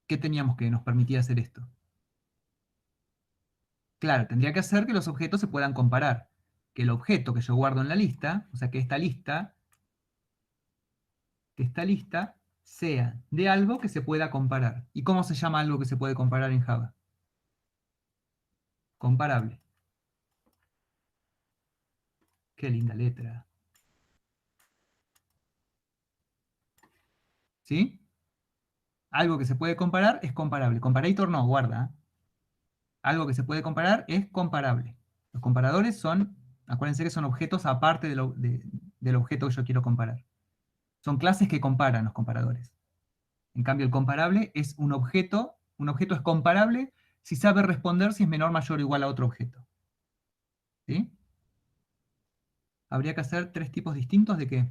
¿Qué teníamos que nos permitía hacer esto? Claro, tendría que hacer que los objetos se puedan comparar. Que el objeto que yo guardo en la lista, o sea, que esta lista sea de algo que se pueda comparar. ¿Y cómo se llama algo que se puede comparar en Java? Comparable. Qué linda letra. ¿Sí? Algo que se puede comparar es comparable. Comparator no, guarda. Algo que se puede comparar es comparable. Los comparadores son, acuérdense que son objetos aparte del objeto que yo quiero comparar. Son clases que comparan los comparadores. En cambio, el comparable es un objeto es comparable si sabe responder si es menor, mayor o igual a otro objeto. ¿Sí? Habría que hacer tres tipos distintos de qué.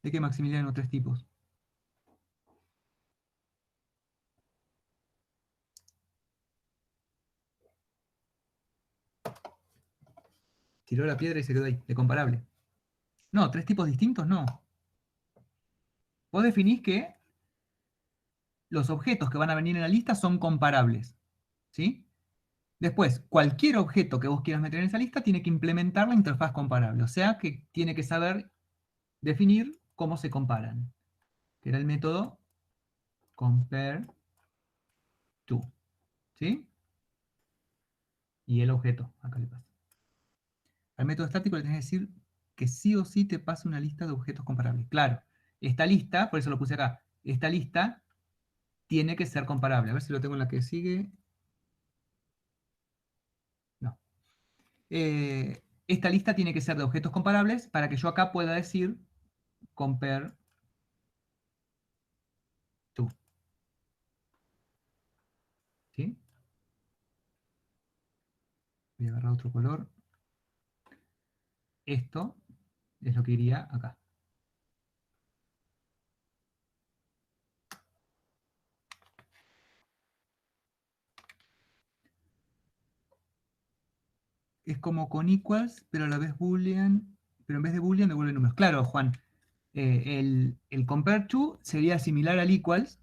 ¿De qué, Maximiliano? Tres tipos. Tiró la piedra y se quedó ahí, de comparable. No, tres tipos distintos no. Vos definís que los objetos que van a venir en la lista son comparables. ¿Sí? Después, cualquier objeto que vos quieras meter en esa lista tiene que implementar la interfaz comparable. O sea que tiene que saber definir cómo se comparan. Que era el método compare to. ¿Sí? Y el objeto, acá le pasa. Al método estático le tenés que decir que sí o sí te pase una lista de objetos comparables. Claro, esta lista, por eso lo puse acá, esta lista tiene que ser comparable. A ver si lo tengo en la que sigue. No. Esta lista tiene que ser de objetos comparables para que yo acá pueda decir compare to. ¿Sí? Voy a agarrar otro color. Esto es lo que iría acá. es como con equals, pero a la vez boolean, pero en vez de boolean devuelve números. Claro, Juan, el compare to sería similar al equals,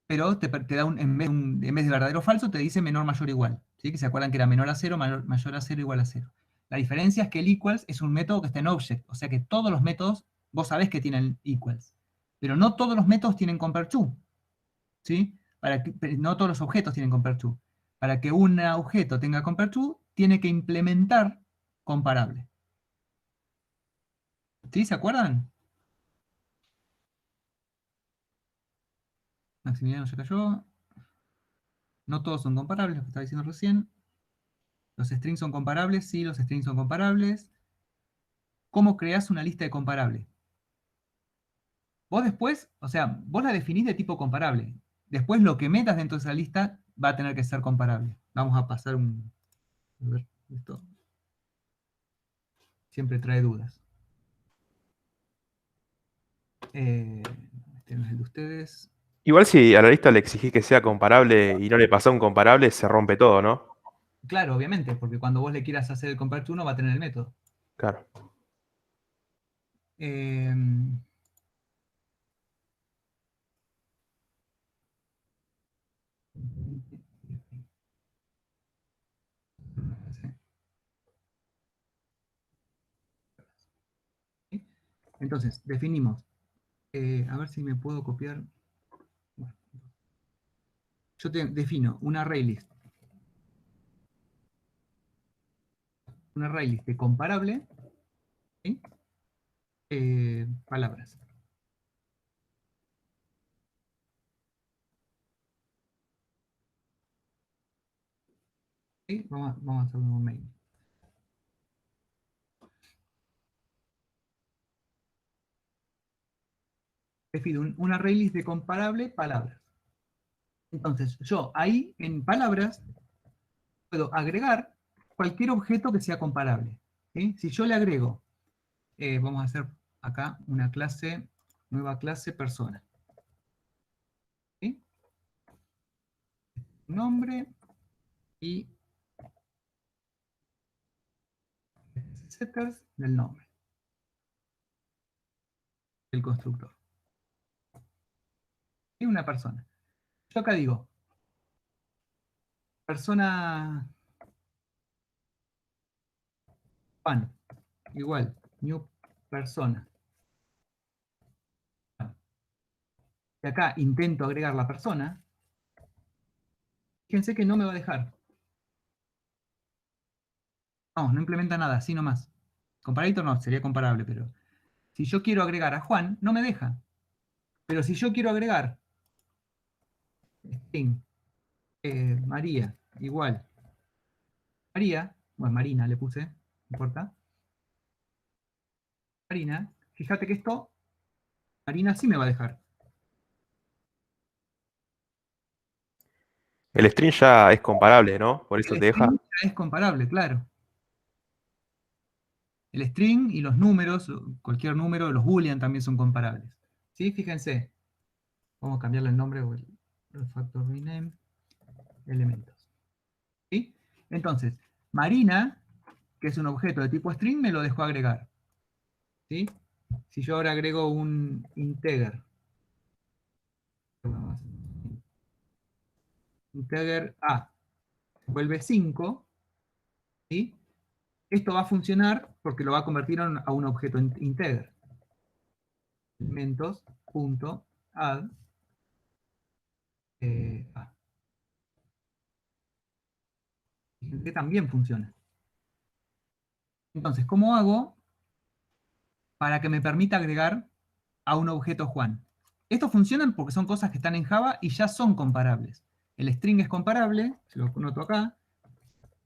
pero te da en vez de verdadero o falso, te dice menor, mayor, igual. ¿Sí? Que se acuerdan que era menor a 0, mayor a 0, igual a 0. La diferencia es que el equals es un método que está en object, o sea que todos los métodos, vos sabés que tienen equals, pero no todos los métodos tienen compare to. ¿Sí? No todos los objetos tienen compare to. Para que un objeto tenga compare to, tiene que implementar comparable. ¿Sí? ¿Se acuerdan? Maximiliano se cayó. No todos son comparables, lo que estaba diciendo recién. Los strings son comparables, sí, los strings son comparables. ¿Cómo creas una lista de comparable? Vos después, o sea, vos la definís de tipo comparable. Después lo que metas dentro de esa lista va a tener que ser comparable. Vamos a pasar un... A ver, esto siempre trae dudas. Este no es el de ustedes. Igual si a la lista le exigís que sea comparable y no le pasó un comparable, se rompe todo, ¿no? Claro, obviamente, porque cuando vos le quieras hacer el compare to, no va a tener el método. Claro. Eh, ¿sí? Entonces, definimos. A ver si me puedo copiar. Bueno, yo defino un array list. Un array list de comparable, ¿sí? Palabras. ¿Sí? Vamos a hacer un main. Defino un array list de comparable palabras. Entonces, yo ahí en palabras puedo agregar cualquier objeto que sea comparable. ¿Sí? Si yo le agrego, vamos a hacer acá una clase, nueva clase persona. ¿Sí? Nombre y setters del nombre, el constructor. Y una persona. Yo acá digo, persona Juan, igual, new persona. Y acá intento agregar la persona, fíjense que no me va a dejar. No, no implementa nada, así nomás. Comparator no, sería comparable, pero si yo quiero agregar a Juan, no me deja. Pero si yo quiero agregar string, María, igual, María, bueno, Marina le puse, no importa. Marina, fíjate que esto, Marina sí me va a dejar. El string ya es comparable, ¿no? Por eso El te deja. string ya es comparable, claro. El string y los números, cualquier número, los boolean también son comparables. ¿Sí? Fíjense. Vamos a cambiarle el nombre o el factor rename, elementos. ¿Sí? Entonces, Marina, que es un objeto de tipo string, me lo dejó agregar. ¿Sí? Si yo ahora agrego un integer, integer A, se vuelve 5, ¿sí? Esto va a funcionar porque lo va a convertir a un objeto integer. Elementos.add A. Que también funciona. Entonces, ¿cómo hago para que me permita agregar a un objeto Juan? Estos funcionan porque son cosas que están en Java y ya son comparables. El string es comparable, se lo noto acá.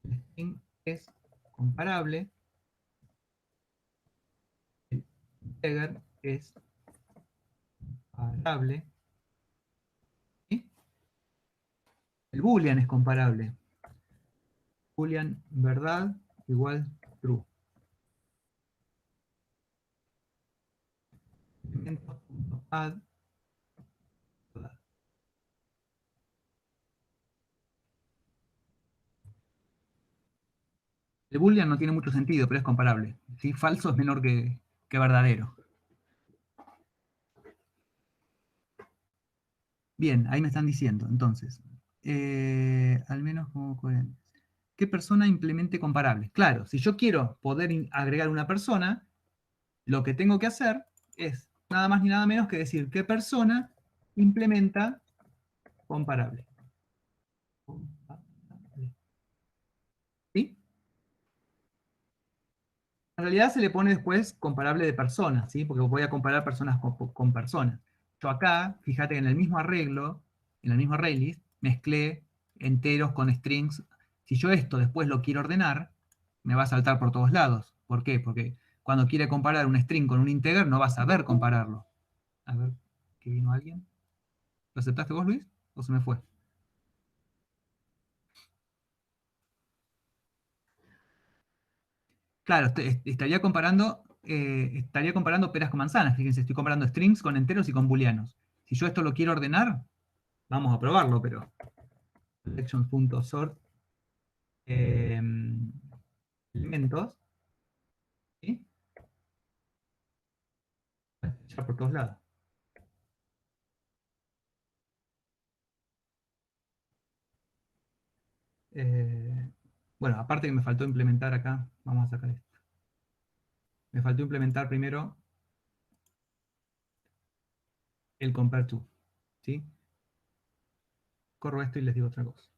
El string es comparable. El integer es comparable. ¿Sí? El boolean es comparable. Boolean verdad igual true. Elementos.add verdad. El boolean no tiene mucho sentido, pero es comparable. ¿Sí? Falso es menor que verdadero. Bien, ahí me están diciendo, entonces, al menos como coherentes. ¿Qué persona implemente comparables? Claro, si yo quiero poder agregar una persona, lo que tengo que hacer es nada más ni nada menos que decir qué persona implementa comparable. ¿Sí? En realidad se le pone después comparable de personas, ¿sí? Porque voy a comparar personas con personas. Yo acá, fíjate que en el mismo arreglo, en el mismo ArrayList, mezclé enteros con strings. Si yo esto después lo quiero ordenar, me va a saltar por todos lados. ¿Por qué? Porque cuando quiere comparar un string con un integer, no va a saber compararlo. A ver, ¿que vino alguien? ¿Lo aceptaste vos, Luis? ¿O se me fue? Claro, estaría comparando peras con manzanas. Fíjense, estoy comparando strings con enteros y con booleanos. Si yo esto lo quiero ordenar, vamos a probarlo, pero selections.sort elementos, ¿sí? Ya por todos lados. Bueno, aparte que me faltó implementar acá, vamos a sacar esto. Me faltó implementar primero el compare to, ¿sí? Corro esto y les digo otra cosa.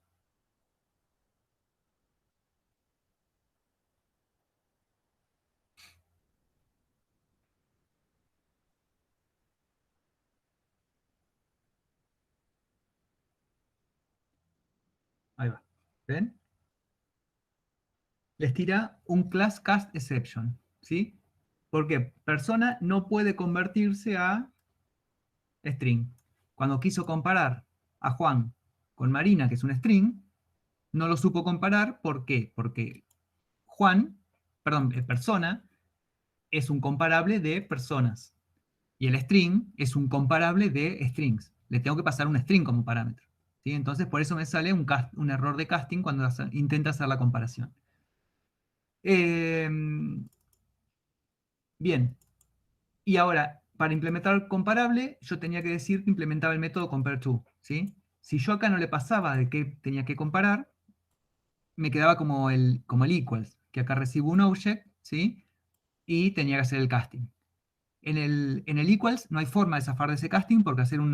Ahí va. ¿Ven? Les tira un class cast exception, ¿sí? Porque persona no puede convertirse a string. Cuando quiso comparar a Juan con Marina, que es un string, no lo supo comparar. ¿Por qué? Porque persona es un comparable de personas. Y el string es un comparable de strings. Le tengo que pasar un string como parámetro. ¿Sí? Entonces, por eso me sale un error de casting cuando intenta hacer la comparación. Bien. Y ahora, para implementar comparable, yo tenía que decir que implementaba el método compareTo, ¿sí? Si yo acá no le pasaba de qué tenía que comparar, me quedaba como el equals, que acá recibo un object, ¿sí? Y tenía que hacer el casting. En el equals no hay forma de zafar de ese casting porque hacer un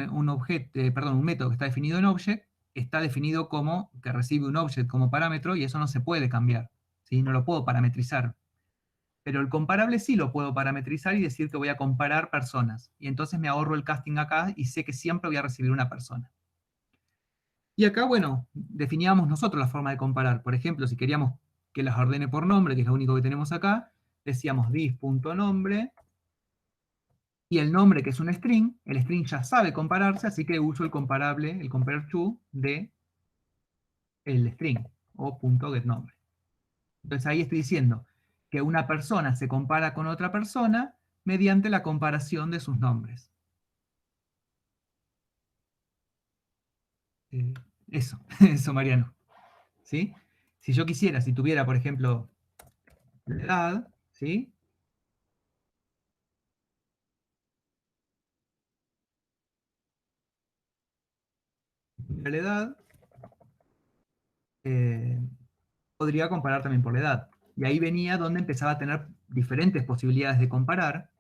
método que está definido en object está definido como que recibe un object como parámetro y eso no se puede cambiar, ¿sí? No lo puedo parametrizar. Pero el comparable sí lo puedo parametrizar y decir que voy a comparar personas. Y entonces me ahorro el casting acá y sé que siempre voy a recibir una persona. Y acá, bueno, definíamos nosotros la forma de comparar. Por ejemplo, si queríamos que las ordene por nombre, que es lo único que tenemos acá, decíamos dis.nombre, y el nombre, que es un string, el string ya sabe compararse, así que uso el comparable, el compareTo de el string, o .getNombre. Entonces ahí estoy diciendo que una persona se compara con otra persona mediante la comparación de sus nombres. Eso, eso, Mariano. ¿Sí? Si yo quisiera, si tuviera, por ejemplo, la edad, ¿sí? La edad, podría comparar también por la edad. Y ahí venía donde empezaba a tener diferentes posibilidades de comparar.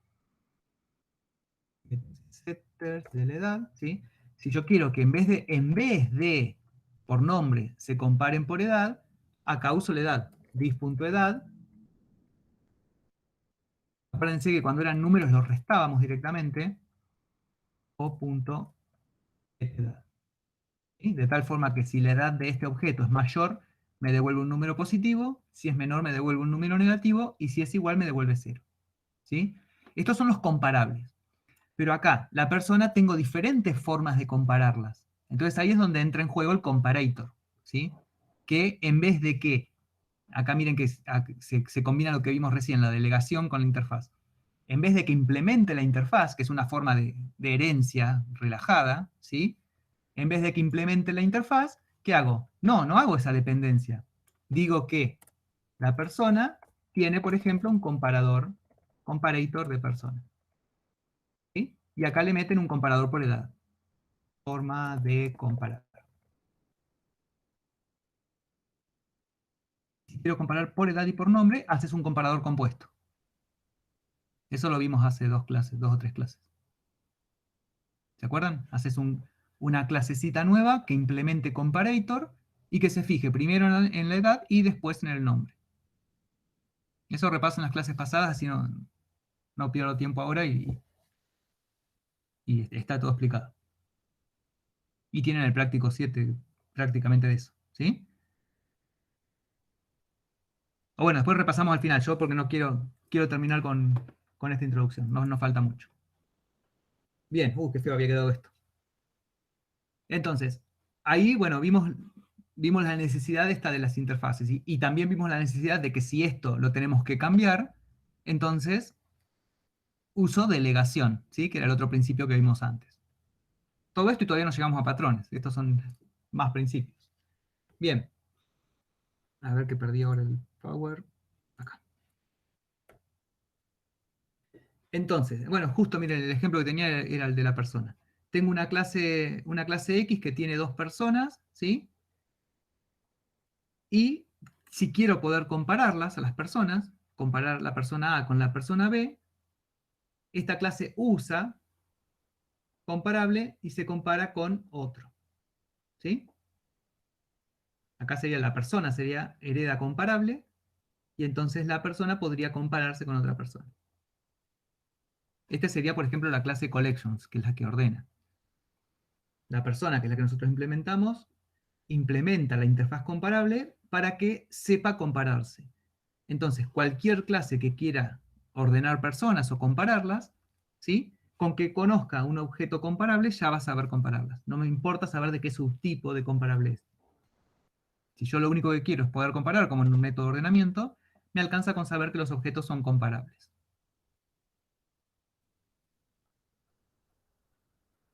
Setters de la edad, ¿sí? Si yo quiero que en vez de por nombre se comparen por edad, acá uso la edad, dis.edad. Acuérdense que cuando eran números los restábamos directamente, o.edad. ¿Sí? De tal forma que si la edad de este objeto es mayor, me devuelve un número positivo, si es menor me devuelve un número negativo, y si es igual me devuelve 0. ¿Sí? Estos son los comparables. Pero acá, la persona tengo diferentes formas de compararlas. Entonces ahí es donde entra en juego el comparator, ¿sí? Que en vez de que, acá miren que se combina lo que vimos recién, la delegación con la interfaz. En vez de que implemente la interfaz, que es una forma de herencia relajada, ¿sí? En vez de que implemente la interfaz, ¿qué hago? No hago esa dependencia. Digo que La persona tiene, por ejemplo, un comparator de persona. ¿Sí? Y acá le meten un comparador por edad. Forma de comparar. Si quiero comparar por edad y por nombre, haces un comparador compuesto. Eso lo vimos hace 2 o 3 clases. ¿Se acuerdan? Haces una clasecita nueva que implemente comparator y que se fije primero en la edad y después en el nombre. Eso repaso en las clases pasadas, así no pierdo tiempo ahora y está todo explicado. Y tienen el práctico 7 prácticamente de eso. ¿Sí? O bueno, después repasamos al final, yo porque no quiero terminar con esta introducción, no falta mucho. Bien, qué feo había quedado esto. Entonces, ahí, bueno, vimos la necesidad esta de las interfaces y también vimos la necesidad de que si esto lo tenemos que cambiar, entonces uso delegación, ¿sí? Que era el otro principio que vimos antes. Todo esto y todavía no llegamos a patrones, estos son más principios. Bien, a ver que perdí ahora el power. Acá. Entonces, bueno, justo miren, el ejemplo que tenía era el de la persona. Tengo una clase X que tiene 2 personas, ¿sí? Y si quiero poder compararlas a las personas, comparar la persona A con la persona B, esta clase usa comparable y se compara con otro. ¿Sí? Acá sería la persona, sería hereda comparable, y entonces la persona podría compararse con otra persona. Esta sería, por ejemplo, la clase collections, que es la que ordena. La persona, que es la que nosotros implementamos, implementa la interfaz comparable para que sepa compararse. Entonces, cualquier clase que quiera ordenar personas o compararlas, ¿sí? Con que conozca un objeto comparable, ya va a saber compararlas. No me importa saber de qué subtipo de comparable es. Si yo lo único que quiero es poder comparar, como en un método de ordenamiento, me alcanza con saber que los objetos son comparables.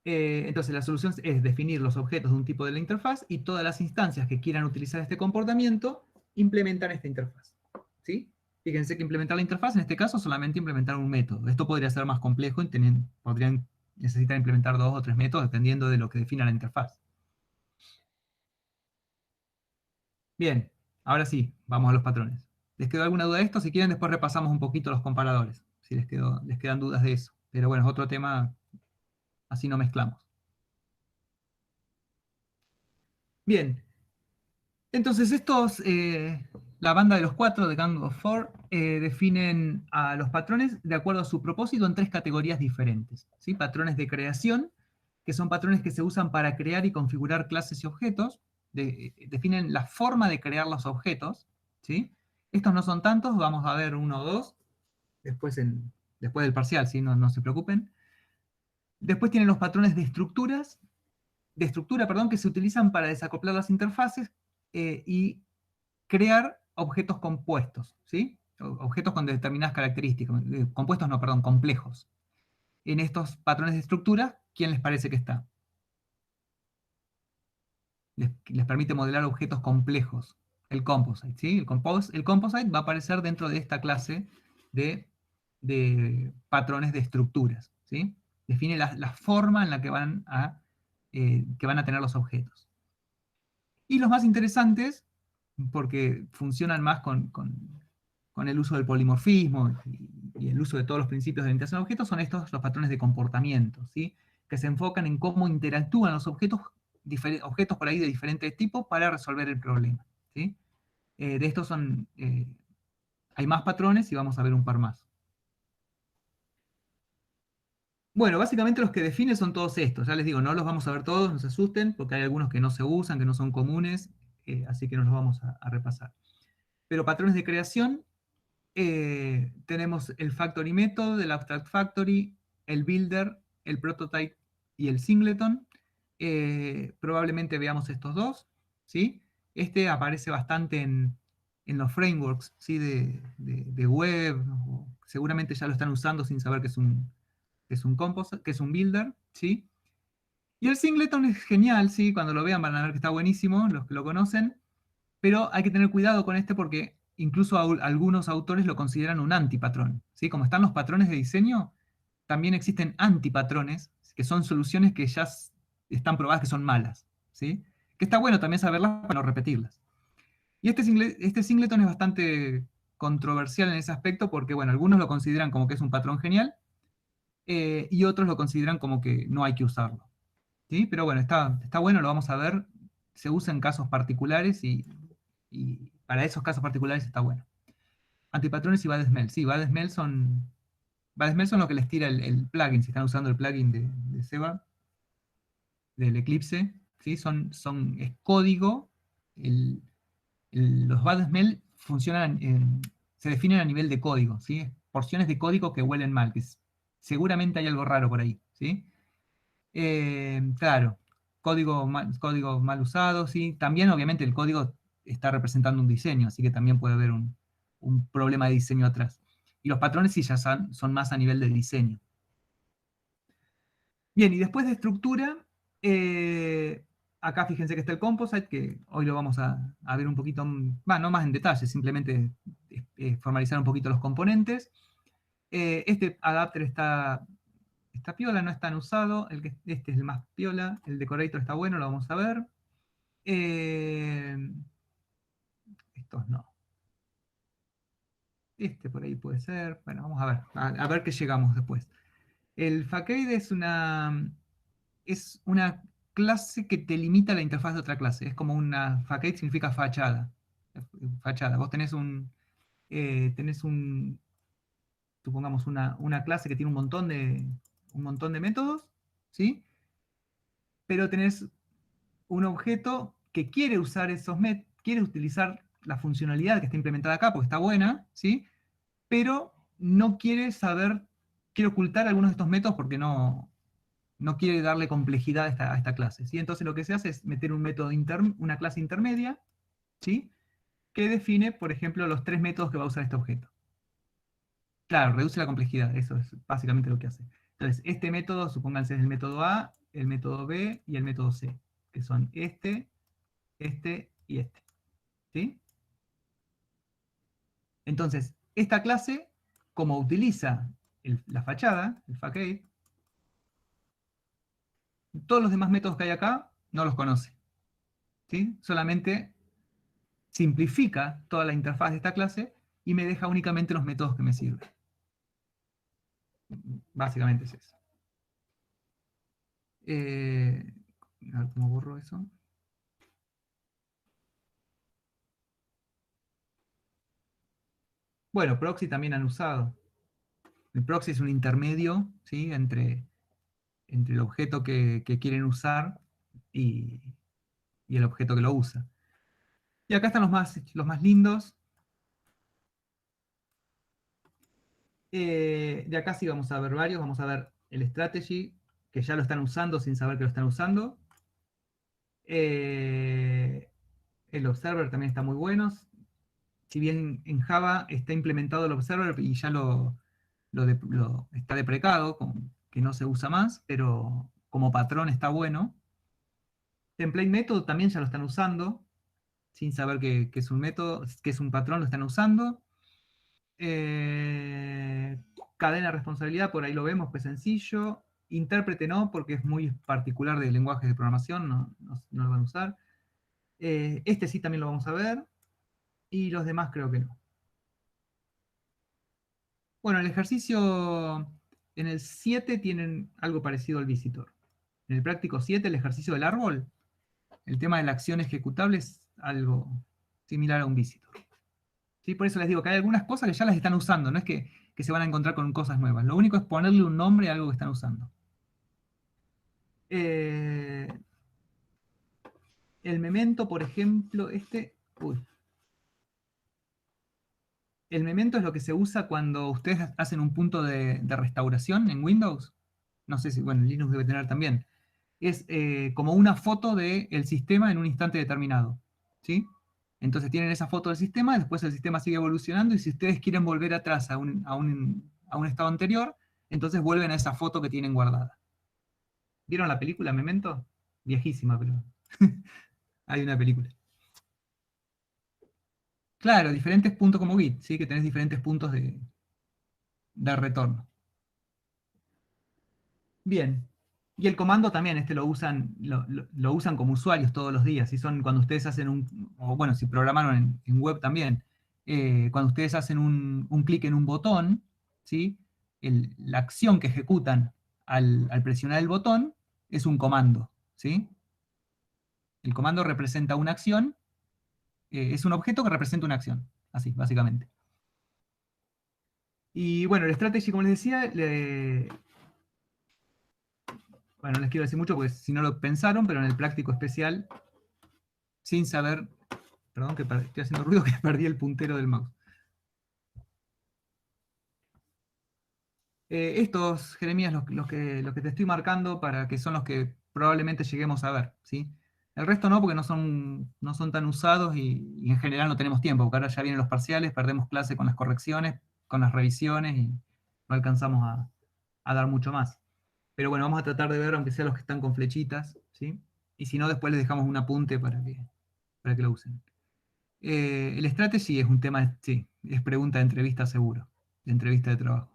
Entonces la solución es definir los objetos de un tipo de la interfaz y todas las instancias que quieran utilizar este comportamiento implementan esta interfaz. ¿Sí? Fíjense que implementar la interfaz, en este caso, solamente implementar un método. Esto podría ser más complejo y podrían necesitar implementar 2 o 3 métodos dependiendo de lo que defina la interfaz. Bien, ahora sí, vamos a los patrones. ¿Les quedó alguna duda de esto? Si quieren, después repasamos un poquito los comparadores, si les quedan dudas de eso. Pero bueno, es otro tema, así no mezclamos. Bien, entonces la banda de los 4 de Gang of Four definen a los patrones de acuerdo a su propósito en 3 categorías diferentes. ¿Sí? Patrones de creación, que son patrones que se usan para crear y configurar clases y objetos. Definen la forma de crear los objetos. ¿Sí? Estos no son tantos, vamos a ver 1 o 2 después del parcial, ¿sí? No se preocupen. Después tienen los patrones de estructura, que se utilizan para desacoplar las interfaces y crear objetos compuestos, ¿sí? Objetos con determinadas características, compuestos no, perdón, complejos. En estos patrones de estructura, ¿quién les parece que está? Les permite modelar objetos complejos. El composite, ¿sí? El composite va a aparecer dentro de esta clase de patrones de estructuras, ¿sí? Define la forma en la que van a tener los objetos. Y los más interesantes, porque funcionan más con el uso del polimorfismo y el uso de todos los principios de orientación a objetos, son estos los patrones de comportamiento, ¿sí? Que se enfocan en cómo interactúan los objetos por ahí de diferentes tipos para resolver el problema, ¿sí? De estos hay más patrones y vamos a ver un par más. Bueno, básicamente los que definen son todos estos. Ya les digo, no los vamos a ver todos, no se asusten, porque hay algunos que no se usan, que no son comunes, así que no los vamos a repasar. Pero patrones de creación, tenemos el factory method, el abstract factory, el builder, el prototype y el singleton. Probablemente veamos estos dos, ¿sí? Este aparece bastante en los frameworks, ¿sí? de web, seguramente ya lo están usando sin saber que es un builder, ¿sí? Y el singleton es genial, ¿sí? Cuando lo vean van a ver que está buenísimo, los que lo conocen, pero hay que tener cuidado con este porque incluso algunos autores lo consideran un antipatrón, ¿sí? Como están los patrones de diseño, también existen antipatrones, que son soluciones que ya están probadas que son malas, ¿sí? Que está bueno también saberlas para no repetirlas. Y este singleton es bastante controversial en ese aspecto porque, bueno, algunos lo consideran como que es un patrón genial, y otros lo consideran como que no hay que usarlo, ¿sí? Pero bueno, está bueno, lo vamos a ver. Se usa en casos particulares y para esos casos particulares está bueno. Antipatrones y bad smell. Sí, bad smell son lo que les tira el plugin, si están usando el plugin de Seba, del Eclipse, ¿sí? Es código. Los bad smell se definen a nivel de código, ¿sí? Porciones de código que huelen mal, seguramente hay algo raro por ahí, ¿sí? Claro, código mal usado, ¿sí? También obviamente el código está representando un diseño, así que también puede haber un problema de diseño atrás. Y los patrones sí ya son más a nivel de diseño. Bien, y después de estructura, acá fíjense que está el composite, que hoy lo vamos a ver un poquito, no más en detalle, simplemente formalizar un poquito los componentes. Este adapter está piola, no es tan usado, este es el más piola, el decorator está bueno, lo vamos a ver. Estos no. Este por ahí puede ser, bueno, vamos a ver, a ver qué llegamos después. El facade es una clase que te limita la interfaz de otra clase. Es como facade significa fachada. Fachada. Vos tenés supongamos una clase que tiene un montón de métodos, ¿sí? Pero tenés un objeto que quiere usar quiere utilizar la funcionalidad que está implementada acá, porque está buena, ¿sí? Pero no quiere ocultar algunos de estos métodos porque no quiere darle complejidad a esta clase, ¿sí? Entonces lo que se hace es meter un método una clase intermedia, ¿sí? Que define, por ejemplo, los 3 métodos que va a usar este objeto. Claro, reduce la complejidad, eso es básicamente lo que hace. Entonces, este método, supónganse, es el método A, el método B y el método C, que son este y este, ¿sí? Entonces, esta clase, como utiliza la fachada, el facade, todos los demás métodos que hay acá no los conoce, ¿sí? Solamente simplifica toda la interfaz de esta clase y me deja únicamente los métodos que me sirven. Básicamente es eso. A ver cómo borro eso. Bueno, proxy también han usado. El proxy es un intermedio, ¿sí? entre el objeto que quieren usar y el objeto que lo usa. Y acá están los más lindos. De acá sí vamos a ver varios. Vamos a ver el strategy, que ya lo están usando sin saber que lo están usando. El observer también está muy bueno. Si bien en Java está implementado el observer y ya está deprecado, que no se usa más, pero como patrón está bueno. Template method también ya lo están usando, sin saber que es un método, que es un patrón, lo están usando. Cadena de responsabilidad, por ahí lo vemos, pues sencillo. Intérprete no, porque es muy particular de lenguajes de programación, no lo van a usar. Este sí también lo vamos a ver, y los demás creo que no. Bueno, el ejercicio en el 7 tienen algo parecido al visitor. En el práctico 7, el ejercicio del árbol, el tema de la acción ejecutable es algo similar a un visitor. ¿Sí? Por eso les digo que hay algunas cosas que ya las están usando, no es que se van a encontrar con cosas nuevas. Lo único es ponerle un nombre a algo que están usando. El memento, por ejemplo, el memento es lo que se usa cuando ustedes hacen un punto de restauración en Windows. No sé si, bueno, en Linux debe tener también. Es como una foto del sistema en un instante determinado, ¿sí? Entonces tienen esa foto del sistema, después el sistema sigue evolucionando y si ustedes quieren volver atrás a un estado anterior, entonces vuelven a esa foto que tienen guardada. ¿Vieron la película Memento? Viejísima, pero hay una película. Claro, diferentes puntos como Git, ¿sí? Que tenés diferentes puntos de retorno. Bien. Y el comando también, lo usan como usuarios todos los días. Si son cuando ustedes hacen o bueno, si programaron en web también, cuando ustedes hacen un clic en un botón, ¿sí? La acción que ejecutan al presionar el botón es un comando, ¿sí? El comando representa una acción, es un objeto que representa una acción, así, básicamente. Y bueno, el strategy, como les decía, bueno, no les quiero decir mucho porque si no lo pensaron, pero en el práctico especial, sin saber, perdón que estoy haciendo ruido, que perdí el puntero del mouse. Estos, Jeremías, los que te estoy marcando para que son los que probablemente lleguemos a ver, ¿sí? El resto no, porque no son tan usados y en general no tenemos tiempo, porque ahora ya vienen los parciales, perdemos clase con las correcciones, con las revisiones y no alcanzamos a dar mucho más. Pero bueno, vamos a tratar de ver, aunque sea los que están con flechitas, ¿sí? Y si no, después les dejamos un apunte para que lo usen. El strategy es un tema, sí, es pregunta de entrevista seguro, de entrevista de trabajo.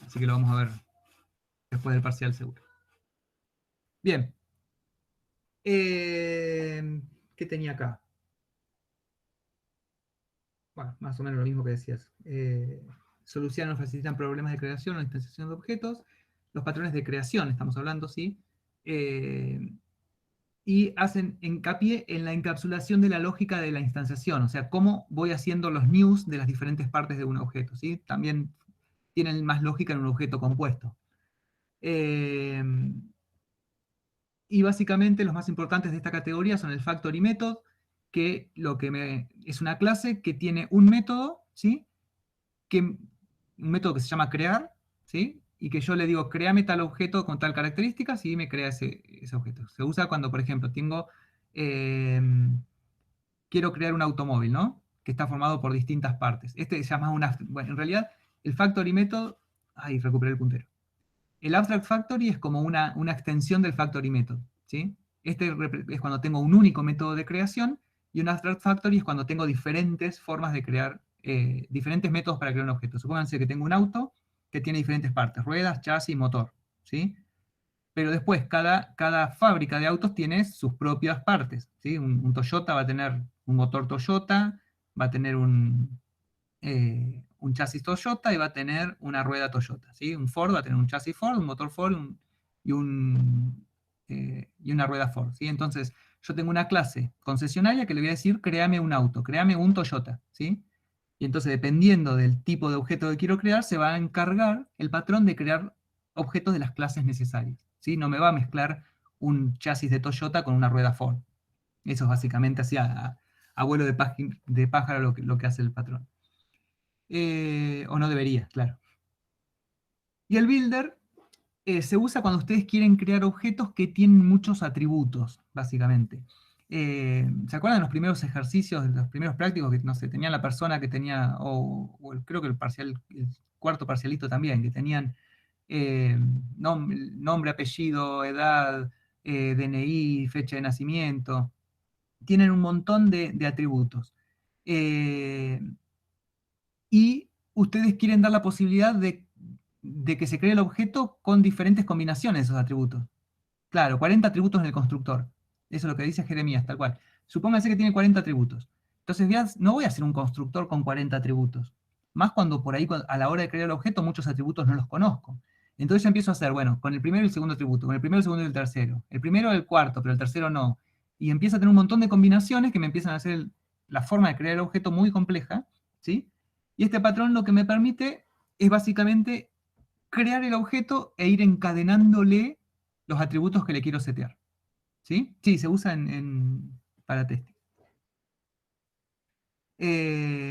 Así que lo vamos a ver después del parcial seguro. Bien. ¿Qué tenía acá? Bueno, más o menos lo mismo que decías. Solucionan o facilitan problemas de creación o instanciación de objetos. Los patrones de creación, estamos hablando, ¿sí? Y hacen hincapié en la encapsulación de la lógica de la instanciación, o sea, cómo voy haciendo los news de las diferentes partes de un objeto, ¿sí? También tienen más lógica en un objeto compuesto. Y básicamente los más importantes de esta categoría son el factory method, que es una clase que tiene un método, ¿sí? Un método que se llama crear, ¿sí? Y que yo le digo, créame tal objeto con tal características y me crea ese objeto. Se usa cuando, por ejemplo, quiero crear un automóvil, ¿no? Que está formado por distintas partes. Este se llama bueno, en realidad, el factory method, ahí recuperé el puntero. El abstract factory es como una extensión del factory method, ¿sí? Este es cuando tengo un único método de creación, y un abstract factory es cuando tengo diferentes formas de crear, diferentes métodos para crear un objeto. Supónganse que tengo un auto que tiene diferentes partes, ruedas, chasis, motor, ¿sí? Pero después cada fábrica de autos tiene sus propias partes, ¿sí? Un Toyota va a tener un motor Toyota, va a tener un chasis Toyota y va a tener una rueda Toyota, ¿sí? Un Ford va a tener un chasis Ford, un motor Ford y una rueda Ford, ¿sí? Entonces, yo tengo una clase concesionaria que le voy a decir, créame un auto, créame un Toyota, ¿sí? Y entonces, dependiendo del tipo de objeto que quiero crear, se va a encargar el patrón de crear objetos de las clases necesarias, ¿sí? No me va a mezclar un chasis de Toyota con una rueda Ford. Eso es básicamente así a vuelo de pájaro lo que hace el patrón. O no debería, claro. Y el builder se usa cuando ustedes quieren crear objetos que tienen muchos atributos, básicamente. ¿Se acuerdan de los primeros ejercicios, los primeros prácticos que, no sé, tenían la persona que tenía, creo que el cuarto parcialito también, que tenían nombre, apellido, edad, DNI, fecha de nacimiento? Tienen un montón de atributos. Y ustedes quieren dar la posibilidad de que se cree el objeto con diferentes combinaciones de esos atributos. Claro, 40 atributos en el constructor. Eso es lo que dice Jeremías, tal cual. Supónganse que tiene 40 atributos. Entonces no voy a hacer un constructor con 40 atributos. Más cuando por ahí, a la hora de crear el objeto, muchos atributos no los conozco. Entonces yo empiezo a hacer, bueno, con el primero y el segundo atributo, con el primero, el segundo y el tercero. El primero y el cuarto, pero el tercero no. Y empieza a tener un montón de combinaciones que me empiezan a hacer la forma de crear el objeto muy compleja, ¿sí? Y este patrón lo que me permite es básicamente crear el objeto e ir encadenándole los atributos que le quiero setear. ¿Sí? Sí, se usa para testing.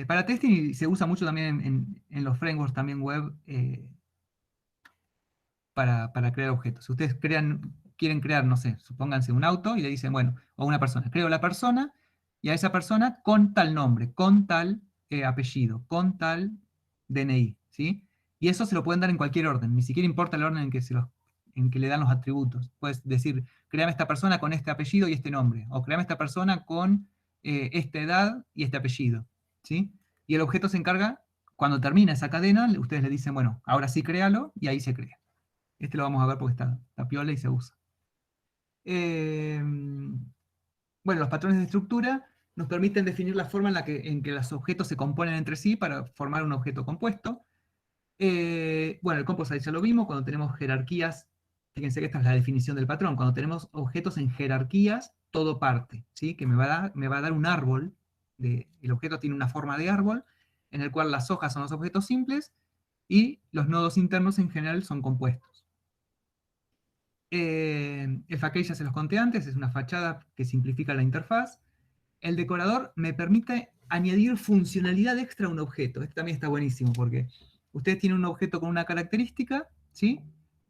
Para testing se usa mucho también en los frameworks también web para crear objetos. Si ustedes quieren crear, no sé, supónganse un auto y le dicen, bueno, o una persona, creo la persona y a esa persona con tal nombre, con tal apellido, con tal DNI, ¿sí? Y eso se lo pueden dar en cualquier orden, ni siquiera importa el orden en que le dan los atributos. Puedes decir, créame esta persona con este apellido y este nombre, o créame esta persona con esta edad y este apellido, ¿sí? Y el objeto se encarga, cuando termina esa cadena, ustedes le dicen, bueno, ahora sí créalo, y ahí se crea. Este lo vamos a ver porque está piola y se usa. Bueno, los patrones de estructura nos permiten definir la forma en que los objetos se componen entre sí para formar un objeto compuesto. Bueno, el composite ya lo vimos, cuando tenemos jerarquías, fíjense que esta es la definición del patrón, cuando tenemos objetos en jerarquías, todo parte, ¿sí? Que me va a dar un árbol, el objeto tiene una forma de árbol, en el cual las hojas son los objetos simples, y los nodos internos en general son compuestos. El facade ya se los conté antes, es una fachada que simplifica la interfaz. El decorador me permite añadir funcionalidad extra a un objeto. Esto también está buenísimo porque ustedes tienen un objeto con una característica, ¿sí?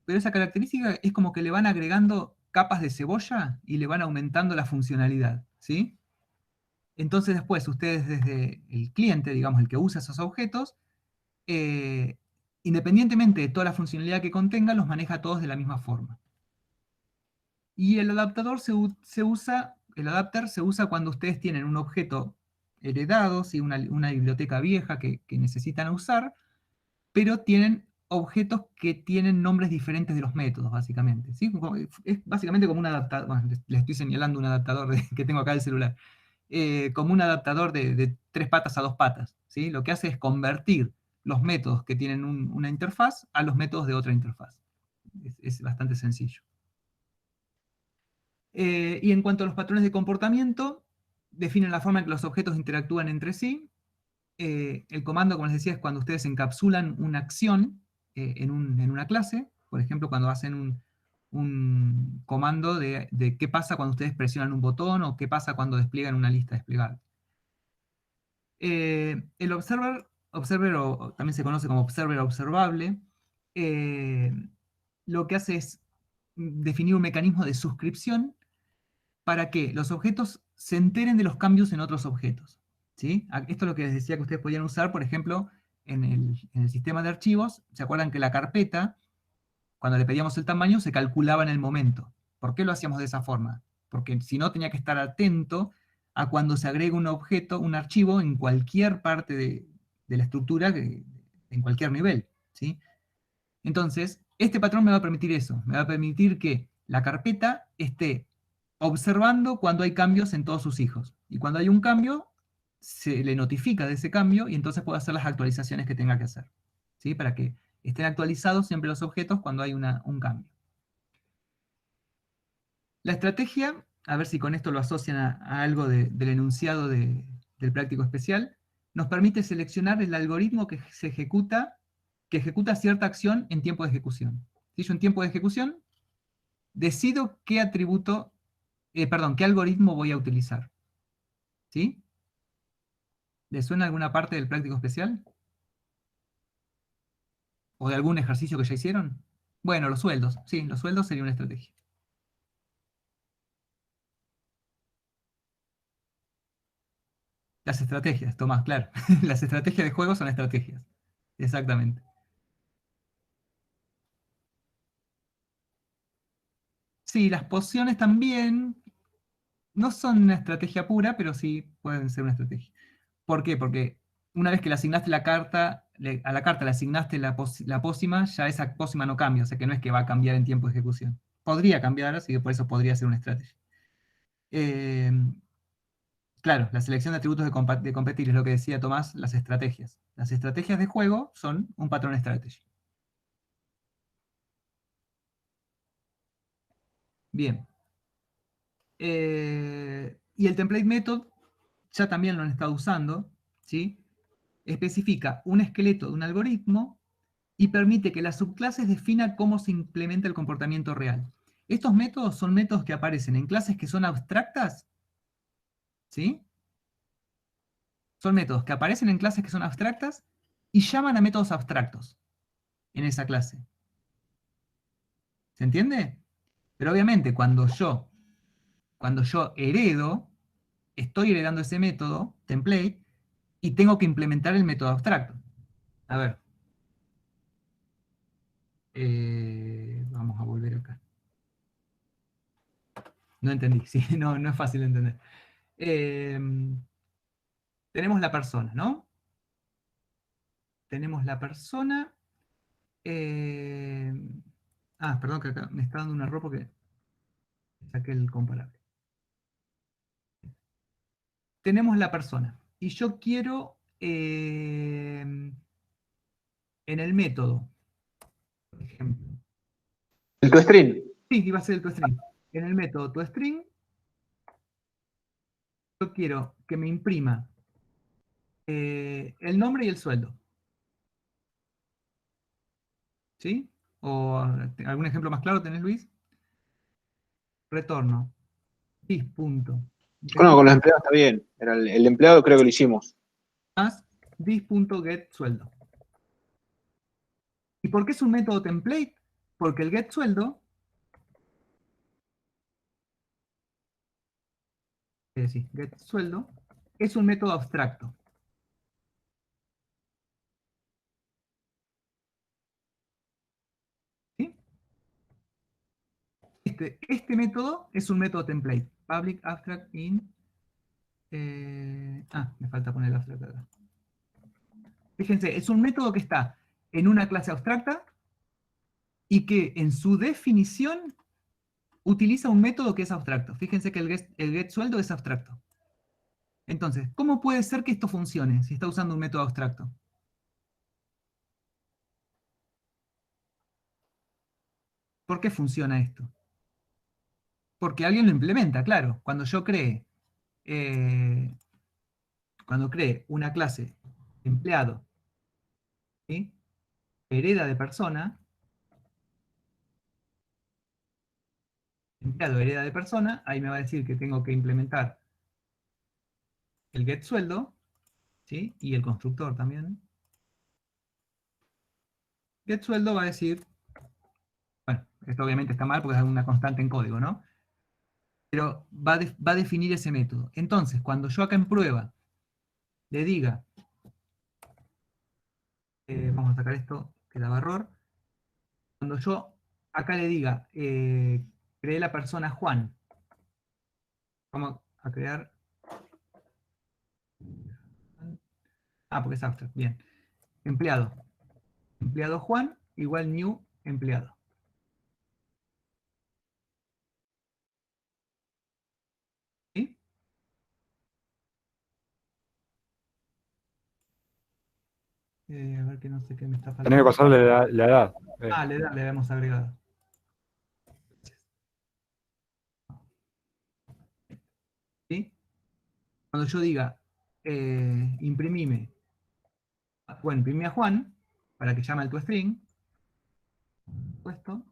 Pero esa característica es como que le van agregando capas de cebolla y le van aumentando la funcionalidad, ¿sí? Entonces después ustedes desde el cliente, digamos, el que usa esos objetos, eh, independientemente de toda la funcionalidad que contengan, los maneja todos de la misma forma. Y el adaptador el adapter se usa cuando ustedes tienen un objeto heredado, ¿sí? Una biblioteca vieja que necesitan usar, pero tienen objetos que tienen nombres diferentes de los métodos, básicamente. ¿Sí? Es básicamente como un adaptador, bueno, les estoy señalando un adaptador que tengo acá del celular, como un adaptador de 3 patas a 2 patas. ¿Sí? Lo que hace es convertir los métodos que tienen una interfaz a los métodos de otra interfaz. Es bastante sencillo. Y en cuanto a los patrones de comportamiento, definen la forma en que los objetos interactúan entre sí. El comando, como les decía, es cuando ustedes encapsulan una acción en una clase. Por ejemplo, cuando hacen un comando de qué pasa cuando ustedes presionan un botón o qué pasa cuando despliegan una lista desplegable. El observer o también se conoce como observer observable, lo que hace es definir un mecanismo de suscripción para que los objetos se enteren de los cambios en otros objetos. ¿Sí? Esto es lo que les decía que ustedes podían usar, por ejemplo, en el sistema de archivos. ¿Se acuerdan que la carpeta, cuando le pedíamos el tamaño, se calculaba en el momento? ¿Por qué lo hacíamos de esa forma? Porque si no, tenía que estar atento a cuando se agrega un objeto, un archivo, en cualquier parte de la estructura, en cualquier nivel. ¿Sí? Entonces, este patrón me va a permitir eso. Me va a permitir que la carpeta esté observando cuando hay cambios en todos sus hijos. Y cuando hay un cambio, se le notifica de ese cambio y entonces puede hacer las actualizaciones que tenga que hacer. ¿Sí? Para que estén actualizados siempre los objetos cuando hay un cambio. La estrategia, a ver si con esto lo asocian a algo del enunciado del práctico especial, nos permite seleccionar el algoritmo que ejecuta cierta acción en tiempo de ejecución. Si yo en tiempo de ejecución decido qué qué algoritmo voy a utilizar. ¿Sí? ¿Les suena alguna parte del práctico especial? ¿O de algún ejercicio que ya hicieron? Bueno, los sueldos. Sí, los sueldos sería una estrategia. Las estrategias, Tomás, claro. Las estrategias de juego son estrategias. Exactamente. Sí, las pociones también no son una estrategia pura, pero sí pueden ser una estrategia. ¿Por qué? Porque una vez que le asignaste la carta, a la carta le asignaste la pócima, ya esa pócima no cambia, o sea que no es que va a cambiar en tiempo de ejecución. Podría cambiar, así que por eso podría ser una estrategia. Eh, claro, la selección de atributos de competir es lo que decía Tomás, las estrategias. Las estrategias de juego son un patrón strategy. Bien. Y el template method ya también lo han estado usando, ¿sí? Especifica un esqueleto de un algoritmo y permite que las subclases definan cómo se implementa el comportamiento real. Estos métodos son métodos que aparecen en clases que son abstractas, ¿sí? Son métodos que aparecen en clases que son abstractas y llaman a métodos abstractos en esa clase. ¿Se entiende? Pero obviamente cuando yo heredo, estoy heredando ese método, template, y tengo que implementar el método abstracto. A ver. Vamos a volver acá. No entendí, sí, no es fácil de entender. Tenemos la persona, ¿no? Tenemos la persona. Perdón, que acá me está dando un error porque saqué el comparable. Tenemos la persona. Y yo quiero en el método, por ejemplo. El toString. Sí, iba a ser el toString. En el método toString, yo quiero que me imprima el nombre y el sueldo. ¿Sí? ¿O algún ejemplo más claro tenés, Luis? Retorno. Dis punto. Bueno, con los empleados está bien. Era el empleado creo que lo hicimos. Más dis.getSueldo. ¿Y por qué es un método template? Porque el getSueldo getSueldo es un método abstracto. ¿Sí? Este método es un método template. Public abstract in... me falta poner el abstract acá. Fíjense, es un método que está en una clase abstracta y que en su definición utiliza un método que es abstracto. Fíjense que el getSueldo es abstracto. Entonces, ¿cómo puede ser que esto funcione si está usando un método abstracto? ¿Por qué funciona esto? Porque alguien lo implementa, claro. Cuando yo cree una clase empleado, ¿sí? Hereda de persona, empleado hereda de persona, ahí me va a decir que tengo que implementar el getSueldo, ¿sí? Y el constructor también. GetSueldo va a decir, bueno, esto obviamente está mal porque es una constante en código, ¿no? Pero va a definir ese método. Entonces, cuando yo acá en prueba le diga, vamos a sacar esto que daba error, cuando yo acá le diga, creé la persona Juan, vamos a crear, porque es abstract, bien, empleado Juan igual new empleado. ¿Sí? A ver que no sé qué me está faltando. Tenés que pasarle la edad. Le habíamos agregado. ¿Sí? Cuando yo diga imprimime a Juan, para que llame al toString, puesto,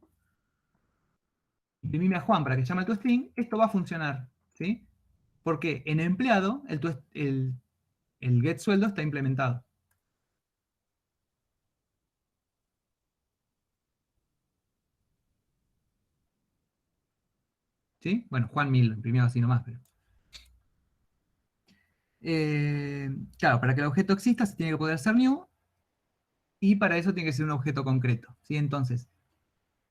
imprimime a Juan para que llame al toString, esto va a funcionar, ¿sí? Porque en empleado el getSueldo está implementado. ¿Sí? Bueno, Juan 1000 lo imprimió así nomás, pero... claro, para que el objeto exista se tiene que poder ser new, y para eso tiene que ser un objeto concreto, ¿sí? Entonces,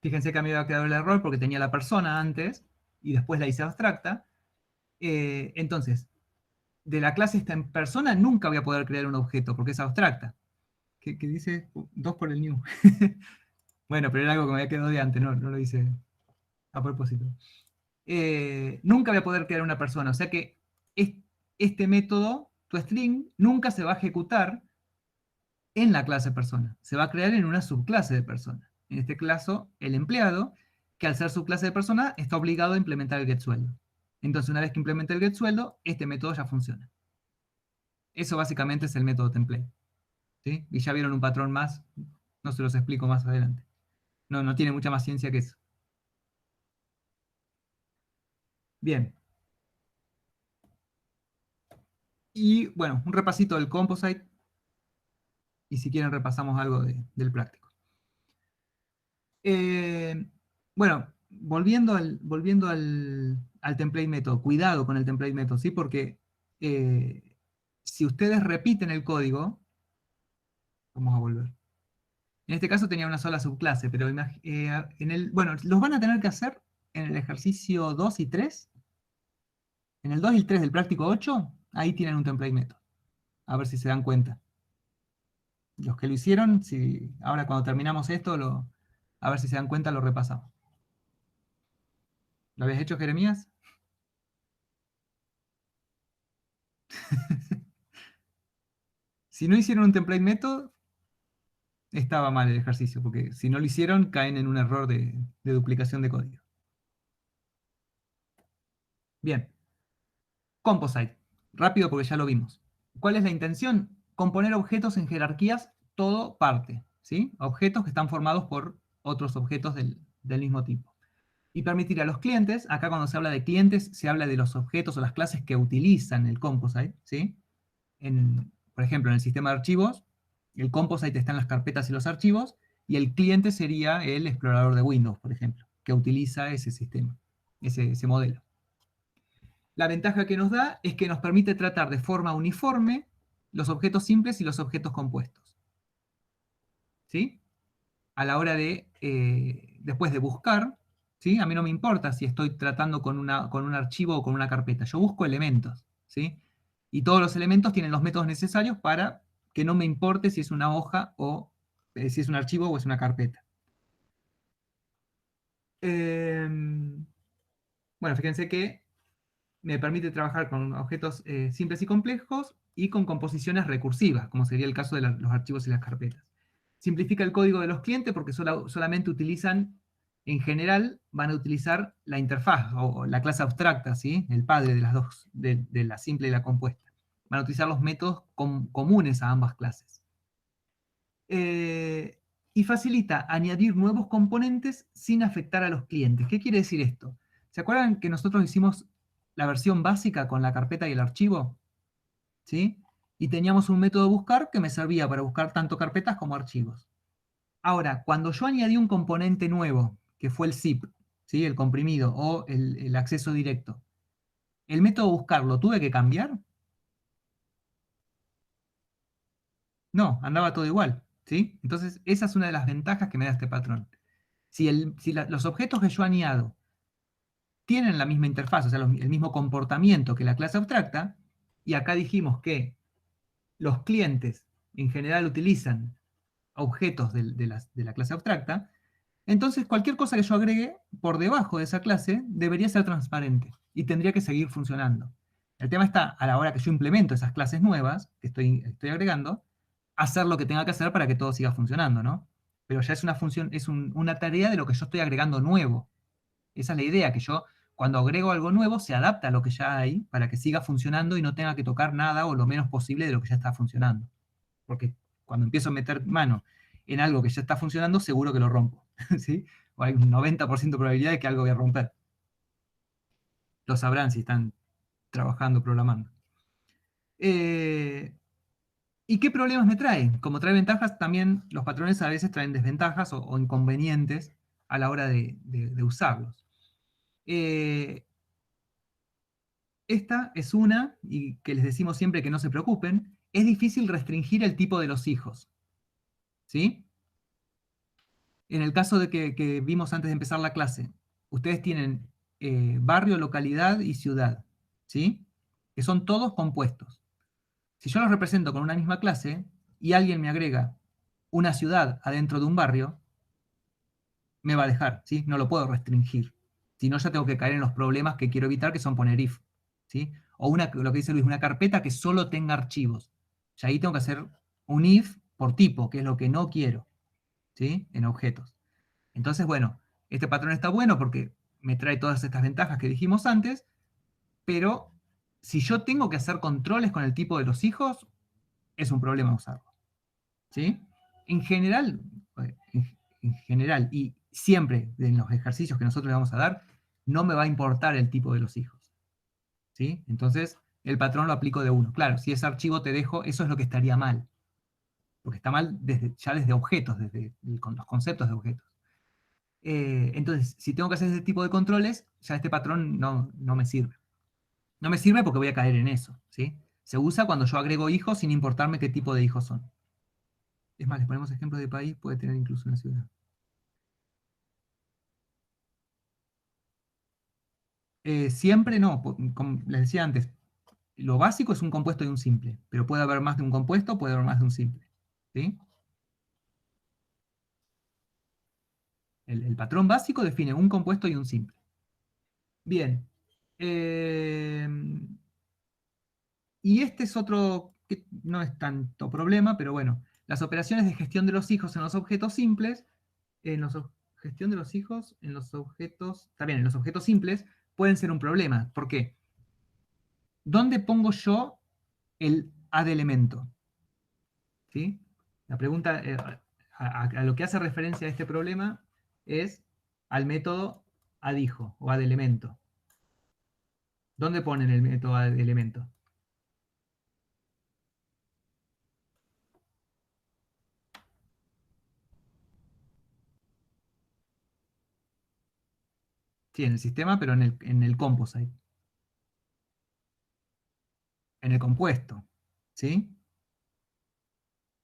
fíjense que a mí me va a quedar el error porque tenía la persona antes, y después la hice abstracta. Entonces, de la clase esta en persona nunca voy a poder crear un objeto porque es abstracta. ¿Qué dice? 2 por el new. Bueno, pero era algo que me había quedado de antes, no lo hice a propósito. Nunca voy a poder crear una persona, o sea que este método, toString, nunca se va a ejecutar en la clase persona. Se va a crear en una subclase de persona. En este caso, el empleado, que al ser subclase de persona, está obligado a implementar el getSueldo. Entonces, una vez que implemente el getSueldo, este método ya funciona. Eso básicamente es el método template. ¿Sí? Y ya vieron un patrón más, no se los explico más adelante. No tiene mucha más ciencia que eso. Bien. Y bueno, un repasito del composite. Y si quieren repasamos algo del práctico. Bueno, volviendo al template método. Cuidado con el template método, ¿sí? Porque si ustedes repiten el código, vamos a volver. En este caso tenía una sola subclase, pero bueno, los van a tener que hacer en el ejercicio 2 y 3. En el 2 y el 3 del práctico 8, ahí tienen un template method. A ver si se dan cuenta. Los que lo hicieron, si, ahora cuando terminamos esto, a ver si se dan cuenta, lo repasamos. ¿Lo habías hecho, Jeremías? Si no hicieron un template method, estaba mal el ejercicio, porque si no lo hicieron, caen en un error de duplicación de código. Bien. Composite. Rápido porque ya lo vimos. ¿Cuál es la intención? Componer objetos en jerarquías todo parte. ¿Sí? Objetos que están formados por otros objetos del mismo tipo. Y permitir a los clientes, acá cuando se habla de clientes, se habla de los objetos o las clases que utilizan el Composite. ¿Sí? Por ejemplo, en el sistema de archivos, el Composite está en las carpetas y los archivos, y el cliente sería el explorador de Windows, por ejemplo, que utiliza ese sistema, ese modelo. La ventaja que nos da es que nos permite tratar de forma uniforme los objetos simples y los objetos compuestos. ¿Sí? A la hora de, después de buscar, ¿sí? A mí no me importa si estoy tratando con un archivo o con una carpeta. Yo busco elementos, ¿sí? Y todos los elementos tienen los métodos necesarios para que no me importe si es una hoja o si es un archivo o es una carpeta. Bueno, fíjense que me permite trabajar con objetos simples y complejos y con composiciones recursivas, como sería el caso de los archivos y las carpetas. Simplifica el código de los clientes porque solamente utilizan, en general, van a utilizar la interfaz o la clase abstracta, ¿sí? El padre de las dos, de la simple y la compuesta. Van a utilizar los métodos comunes a ambas clases. Y facilita añadir nuevos componentes sin afectar a los clientes. ¿Qué quiere decir esto? ¿Se acuerdan que nosotros hicimos la versión básica con la carpeta y el archivo? ¿Sí? Y teníamos un método de buscar que me servía para buscar tanto carpetas como archivos. Ahora, cuando yo añadí un componente nuevo, que fue el zip, ¿sí? El comprimido o el acceso directo, ¿el método de buscar lo tuve que cambiar? No, andaba todo igual. ¿Sí? Entonces, esa es una de las ventajas que me da este patrón. Si los objetos que yo añado tienen la misma interfaz, o sea, el mismo comportamiento que la clase abstracta, y acá dijimos que los clientes en general utilizan objetos de la clase abstracta, entonces cualquier cosa que yo agregue por debajo de esa clase debería ser transparente y tendría que seguir funcionando. El tema está, a la hora que yo implemento esas clases nuevas que estoy agregando, hacer lo que tenga que hacer para que todo siga funcionando, ¿no? Pero ya es una función, es una tarea de lo que yo estoy agregando nuevo. Esa es la idea, que yo cuando agrego algo nuevo se adapta a lo que ya hay para que siga funcionando y no tenga que tocar nada o lo menos posible de lo que ya está funcionando. Porque cuando empiezo a meter mano en algo que ya está funcionando, seguro que lo rompo. ¿Sí? O hay un 90% de probabilidad de que algo voy a romper. Lo sabrán si están trabajando, programando. ¿Y qué problemas me trae? Como trae ventajas, también los patrones a veces traen desventajas o inconvenientes a la hora de usarlos. Esta es una, y que les decimos siempre que no se preocupen, es difícil restringir el tipo de los hijos. ¿Sí? En el caso de que vimos antes de empezar la clase, ustedes tienen barrio, localidad y ciudad, ¿sí? Que son todos compuestos. Si yo los represento con una misma clase y alguien me agrega una ciudad adentro de un barrio, me va a dejar, ¿sí? No lo puedo restringir. Si no, ya tengo que caer en los problemas que quiero evitar, que son poner if, ¿sí? O lo que dice Luis, una carpeta que solo tenga archivos. Ya ahí tengo que hacer un if por tipo, que es lo que no quiero, ¿sí? En objetos. Entonces, bueno, este patrón está bueno porque me trae todas estas ventajas que dijimos antes, pero si yo tengo que hacer controles con el tipo de los hijos, es un problema usarlo. ¿Sí? En general, en general, y siempre en los ejercicios que nosotros le vamos a dar, no me va a importar el tipo de los hijos. ¿Sí? Entonces, el patrón lo aplico de uno. Claro, si ese archivo te dejo, eso es lo que estaría mal. Porque está mal ya desde objetos, con los conceptos de objetos. Entonces, si tengo que hacer ese tipo de controles, ya este patrón no me sirve. No me sirve porque voy a caer en eso. ¿Sí? Se usa cuando yo agrego hijos sin importarme qué tipo de hijos son. Es más, les ponemos ejemplos de país, puede tener incluso una ciudad. Siempre no, como les decía antes, lo básico es un compuesto y un simple, pero puede haber más de un compuesto, puede haber más de un simple. ¿Sí? El patrón básico define un compuesto y un simple. Bien. Eh, y este es otro que no es tanto problema, pero bueno. Las operaciones de gestión de los hijos en los objetos simples, gestión de los hijos en los objetos, también en los objetos simples, pueden ser un problema. ¿Por qué? ¿Dónde pongo yo el ad elemento? ¿Sí? La pregunta, a lo que hace referencia a este problema es al método adhijo o ad elemento. ¿Dónde ponen el método ad elemento? Sí, en el sistema, pero en el composite. En el compuesto. ¿Sí?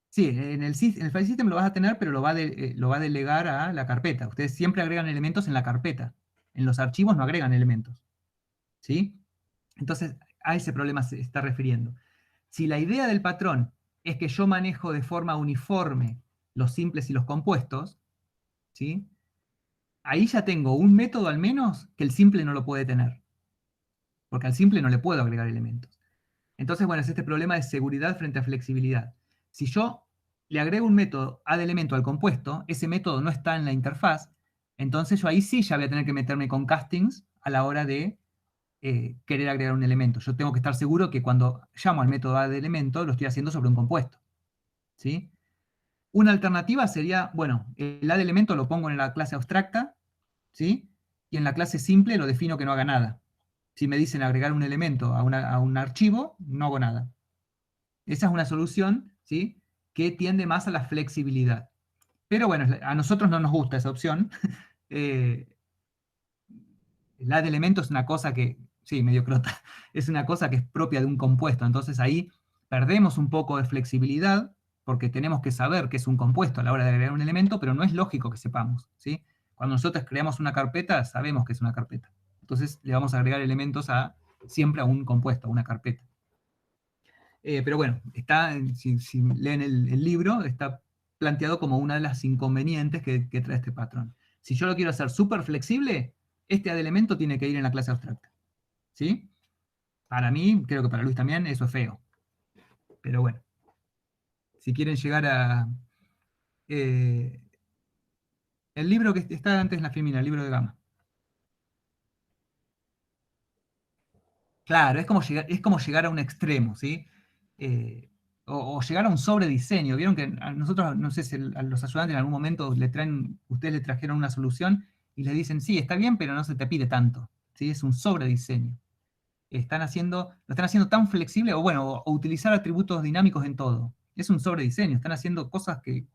Sí, en el file system lo vas a tener, pero lo va a delegar a la carpeta. Ustedes siempre agregan elementos en la carpeta. En los archivos no agregan elementos. ¿Sí? Entonces, a ese problema se está refiriendo. Si la idea del patrón es que yo manejo de forma uniforme los simples y los compuestos, ¿sí? Ahí ya tengo un método al menos que el simple no lo puede tener. Porque al simple no le puedo agregar elementos. Entonces, bueno, es este problema de seguridad frente a flexibilidad. Si yo le agrego un método add elemento al compuesto, ese método no está en la interfaz, entonces yo ahí sí ya voy a tener que meterme con castings a la hora de querer agregar un elemento. Yo tengo que estar seguro que cuando llamo al método add elemento lo estoy haciendo sobre un compuesto. ¿Sí? Una alternativa sería, bueno, el add elemento lo pongo en la clase abstracta, ¿sí? Y en la clase simple lo defino que no haga nada. Si me dicen agregar un elemento a un archivo, no hago nada. Esa es una solución, ¿sí? Que tiende más a la flexibilidad. Pero bueno, a nosotros no nos gusta esa opción. Eh, el add elemento es una cosa que, sí, medio crota, es una cosa que es propia de un compuesto. Entonces ahí perdemos un poco de flexibilidad porque tenemos que saber que es un compuesto a la hora de agregar un elemento, pero no es lógico que sepamos, ¿sí? Cuando nosotros creamos una carpeta, sabemos que es una carpeta. Entonces le vamos a agregar elementos siempre a un compuesto, a una carpeta. Pero bueno, si leen el libro, está planteado como una de las inconvenientes que trae este patrón. Si yo lo quiero hacer súper flexible, este ad elemento tiene que ir en la clase abstracta. ¿Sí? Para mí, creo que para Luis también, eso es feo. Pero bueno, si quieren llegar a... eh, el libro que está antes en la Filmina, el libro de Gama. Claro, es como llegar a un extremo, ¿sí? O llegar a un sobrediseño. Vieron que a nosotros, no sé si a los ayudantes en algún momento ustedes le trajeron una solución y les dicen, sí, está bien, pero no se te pide tanto. ¿Sí? Es un sobrediseño. Lo están haciendo tan flexible, o bueno, o utilizar atributos dinámicos en todo. Es un sobrediseño, están haciendo cosas que,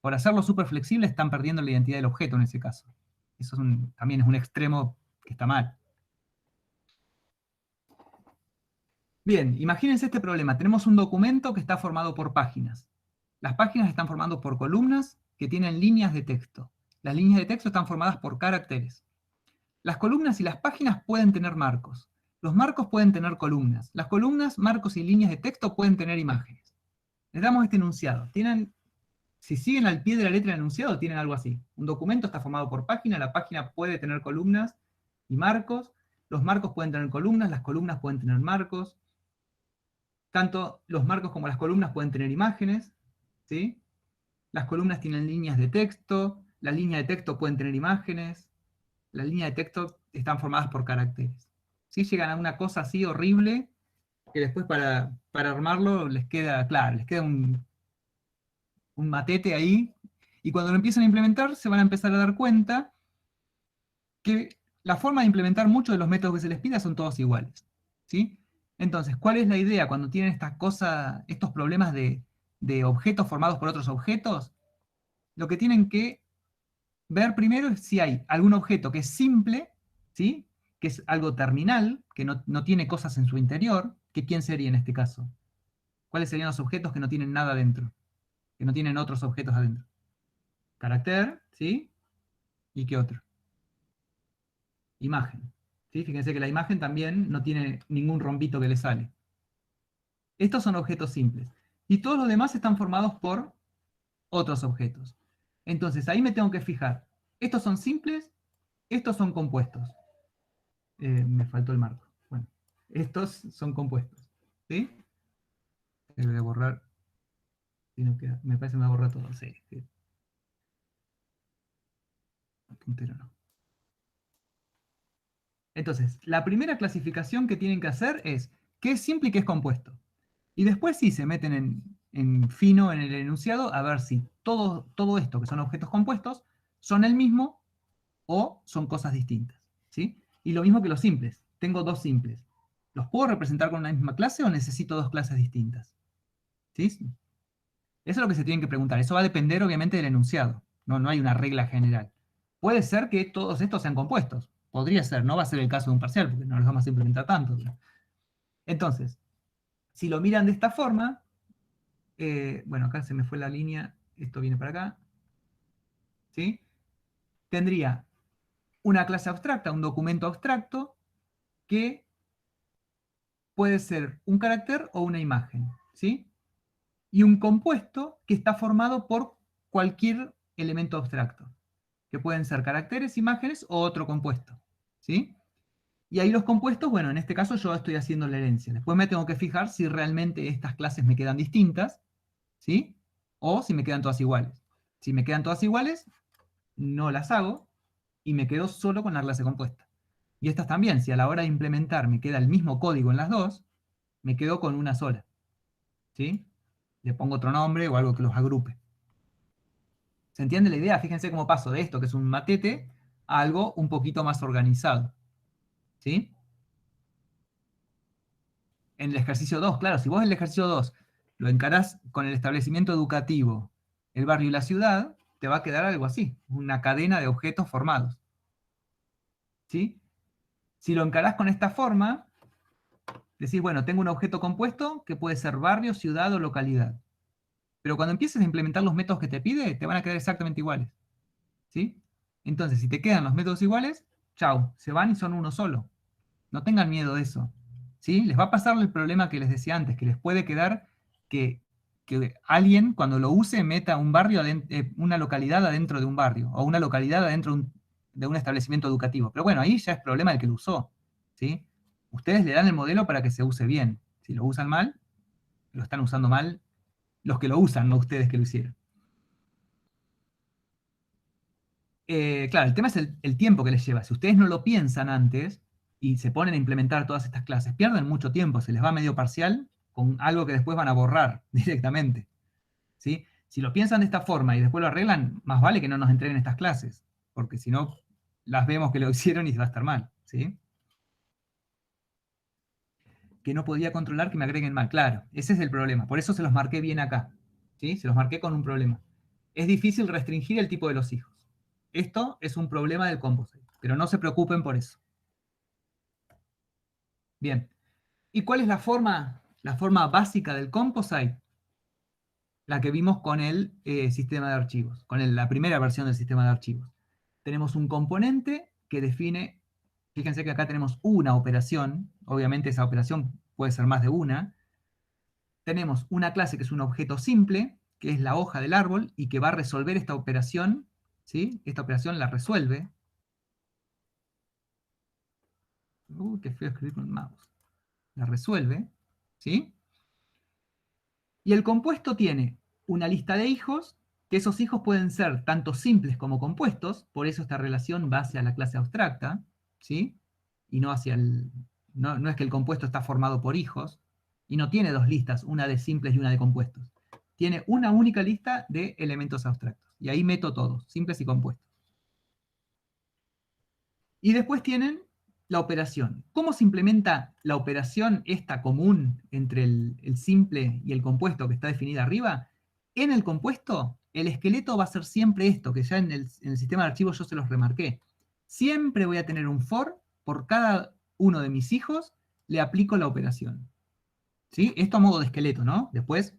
por hacerlo súper flexible, están perdiendo la identidad del objeto en ese caso. Eso también es un extremo que está mal. Bien, imagínense este problema. Tenemos un documento que está formado por páginas. Las páginas están formadas por columnas que tienen líneas de texto. Las líneas de texto están formadas por caracteres. Las columnas y las páginas pueden tener marcos. Los marcos pueden tener columnas. Las columnas, marcos y líneas de texto pueden tener imágenes. Les damos este enunciado. Si siguen al pie de la letra del enunciado, tienen algo así. Un documento está formado por página, la página puede tener columnas y marcos, los marcos pueden tener columnas, las columnas pueden tener marcos, tanto los marcos como las columnas pueden tener imágenes, ¿sí? Las columnas tienen líneas de texto, las líneas de texto pueden tener imágenes, las líneas de texto están formadas por caracteres. ¿Sí? Llegan a una cosa así horrible, que después para armarlo les queda, claro, les queda un matete ahí, y cuando lo empiezan a implementar se van a empezar a dar cuenta que la forma de implementar muchos de los métodos que se les pida son todos iguales. ¿Sí? Entonces, ¿cuál es la idea cuando tienen estas cosas, estos problemas de objetos formados por otros objetos? Lo que tienen que ver primero es si hay algún objeto que es simple, ¿sí? Que es algo terminal, que no tiene cosas en su interior, que ¿quién sería en este caso? ¿Cuáles serían los objetos que no tienen nada adentro? Que no tienen otros objetos adentro. Carácter, ¿sí? ¿Y qué otro? Imagen. ¿Sí? Fíjense que la imagen también no tiene ningún rombito que le sale. Estos son objetos simples. Y todos los demás están formados por otros objetos. Entonces, ahí me tengo que fijar. Estos son simples, estos son compuestos. Me faltó el marco. Bueno, estos son compuestos. ¿Sí? Voy a borrar. Si no queda, me parece que me va a borrar todo. Sí, sí. Puntero no. Entonces, la primera clasificación que tienen que hacer es qué es simple y qué es compuesto. Y después sí se meten en fino en el enunciado a ver si todo esto que son objetos compuestos son el mismo o son cosas distintas. ¿Sí? Y lo mismo que los simples. Tengo dos simples. ¿Los puedo representar con una misma clase o necesito dos clases distintas? ¿Sí? Eso es lo que se tienen que preguntar. Eso va a depender obviamente del enunciado. No hay una regla general. Puede ser que todos estos sean compuestos. Podría ser, no va a ser el caso de un parcial, porque no los vamos a implementar tanto. Entonces, si lo miran de esta forma, bueno, acá se me fue la línea, esto viene para acá, ¿sí? Tendría una clase abstracta, un documento abstracto, que puede ser un carácter o una imagen, ¿sí? Y un compuesto que está formado por cualquier elemento abstracto, que pueden ser caracteres, imágenes o otro compuesto, ¿sí? Y ahí los compuestos, bueno, en este caso yo estoy haciendo la herencia. Después me tengo que fijar si realmente estas clases me quedan distintas, ¿sí? O si me quedan todas iguales. Si me quedan todas iguales, no las hago y me quedo solo con la clase compuesta. Y estas también, si a la hora de implementar me queda el mismo código en las dos, me quedo con una sola, ¿sí? Le pongo otro nombre o algo que los agrupe. ¿Se entiende la idea? Fíjense cómo paso de esto, que es un matete, a algo un poquito más organizado, ¿sí? En el ejercicio 2, claro, si vos en el ejercicio 2 lo encarás con el establecimiento educativo, el barrio y la ciudad, te va a quedar algo así, una cadena de objetos formados. ¿Sí? Si lo encarás con esta forma, decís, bueno, tengo un objeto compuesto que puede ser barrio, ciudad o localidad. Pero cuando empieces a implementar los métodos que te pide, te van a quedar exactamente iguales. ¿Sí? Entonces, si te quedan los métodos iguales, chau, se van y son uno solo. No tengan miedo de eso. ¿Sí? Les va a pasar el problema que les decía antes, que les puede quedar que alguien cuando lo use meta un barrio, una localidad adentro de un barrio, o una localidad adentro de un establecimiento educativo. Pero bueno, ahí ya es problema del que lo usó. ¿Sí? Ustedes le dan el modelo para que se use bien. Si lo usan mal, lo están usando mal los que lo usan, no ustedes que lo hicieron. Claro, el tema es el tiempo que les lleva. Si ustedes no lo piensan antes y se ponen a implementar todas estas clases, pierden mucho tiempo, se les va medio parcial con algo que después van a borrar directamente. ¿Sí? Si lo piensan de esta forma y después lo arreglan, más vale que no nos entreguen estas clases, porque si no, las vemos que lo hicieron y va a estar mal. ¿Sí? Que no podía controlar que me agreguen mal. Claro, ese es el problema. Por eso se los marqué bien acá. ¿Sí? Se los marqué con un problema. Es difícil restringir el tipo de los hijos. Esto es un problema del Composite, pero no se preocupen por eso. Bien. ¿Y cuál es la forma básica del Composite? La que vimos con el sistema de archivos, con la primera versión del sistema de archivos. Tenemos un componente que define, fíjense que acá tenemos una operación, obviamente esa operación puede ser más de una. Tenemos una clase que es un objeto simple, que es la hoja del árbol, y que va a resolver esta operación, ¿sí? Esta operación la resuelve. Qué feo escribir con el mouse. La resuelve, ¿sí? Y el compuesto tiene una lista de hijos, que esos hijos pueden ser tanto simples como compuestos, por eso esta relación va hacia la clase abstracta, ¿sí? Y no hacia no es que el compuesto está formado por hijos, y no tiene dos listas, una de simples y una de compuestos. Tiene una única lista de elementos abstractos. Y ahí meto todos, simples y compuestos. Y después tienen la operación. ¿Cómo se implementa la operación esta común entre el simple y el compuesto que está definida arriba? En el compuesto, el esqueleto va a ser siempre esto, que ya en el sistema de archivos yo se los remarqué. Siempre voy a tener un for, por cada uno de mis hijos le aplico la operación. ¿Sí? Esto a modo de esqueleto, ¿no? Después,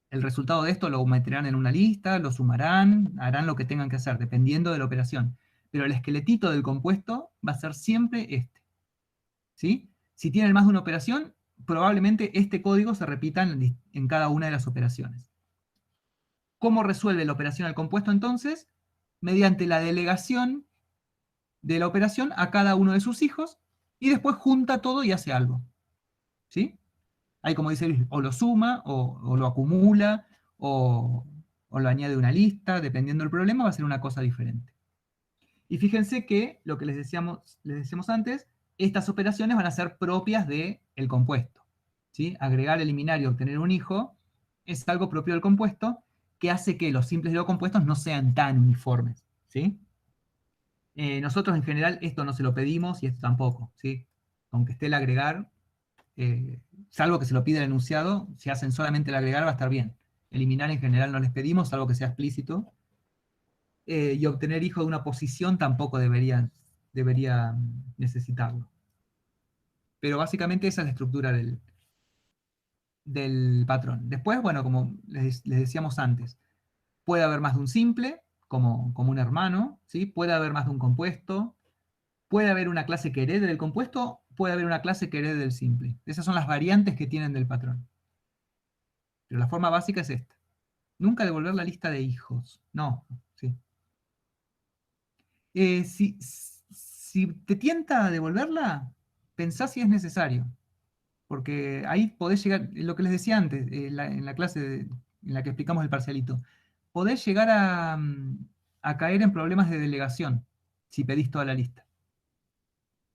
el resultado de esto lo meterán en una lista, lo sumarán, harán lo que tengan que hacer, dependiendo de la operación. pero el esqueletito del compuesto va a ser siempre este. ¿Sí? Si tienen más de una operación, probablemente este código se repita en cada una de las operaciones. ¿Cómo resuelve la operación al compuesto entonces? Mediante la delegación de la operación a cada uno de sus hijos, y después junta todo y hace algo. ¿Sí? Ahí, como dice Luis, o lo suma, o lo acumula, o lo añade a una lista, dependiendo del problema, va a ser una cosa diferente. Y fíjense que, lo que les decíamos antes, estas operaciones van a ser propias del compuesto. ¿Sí? Agregar, eliminar y obtener un hijo es algo propio del compuesto, que hace que los simples de los compuestos no sean tan uniformes. ¿Sí? Nosotros en general esto no se lo pedimos y esto tampoco. ¿Sí? Aunque esté el agregar, salvo que se lo pida el enunciado, si hacen solamente el agregar va a estar bien. Eliminar en general no les pedimos, salvo que sea explícito. Y obtener hijo de una posición tampoco debería necesitarlo. Pero básicamente esa es la estructura del patrón. Después, bueno, como les decíamos antes, puede haber más de un simple, como un hermano, ¿sí? Puede haber más de un compuesto, puede haber una clase que herede del compuesto, puede haber una clase que herede del simple. Esas son las variantes que tienen del patrón. Pero la forma básica es esta. Nunca devolver la lista de hijos. No, ¿sí? Si te tienta a devolverla, pensá si es necesario. Porque ahí podés llegar, lo que les decía antes, en la clase en la que explicamos el parcialito, podés llegar a caer en problemas de delegación si pedís toda la lista.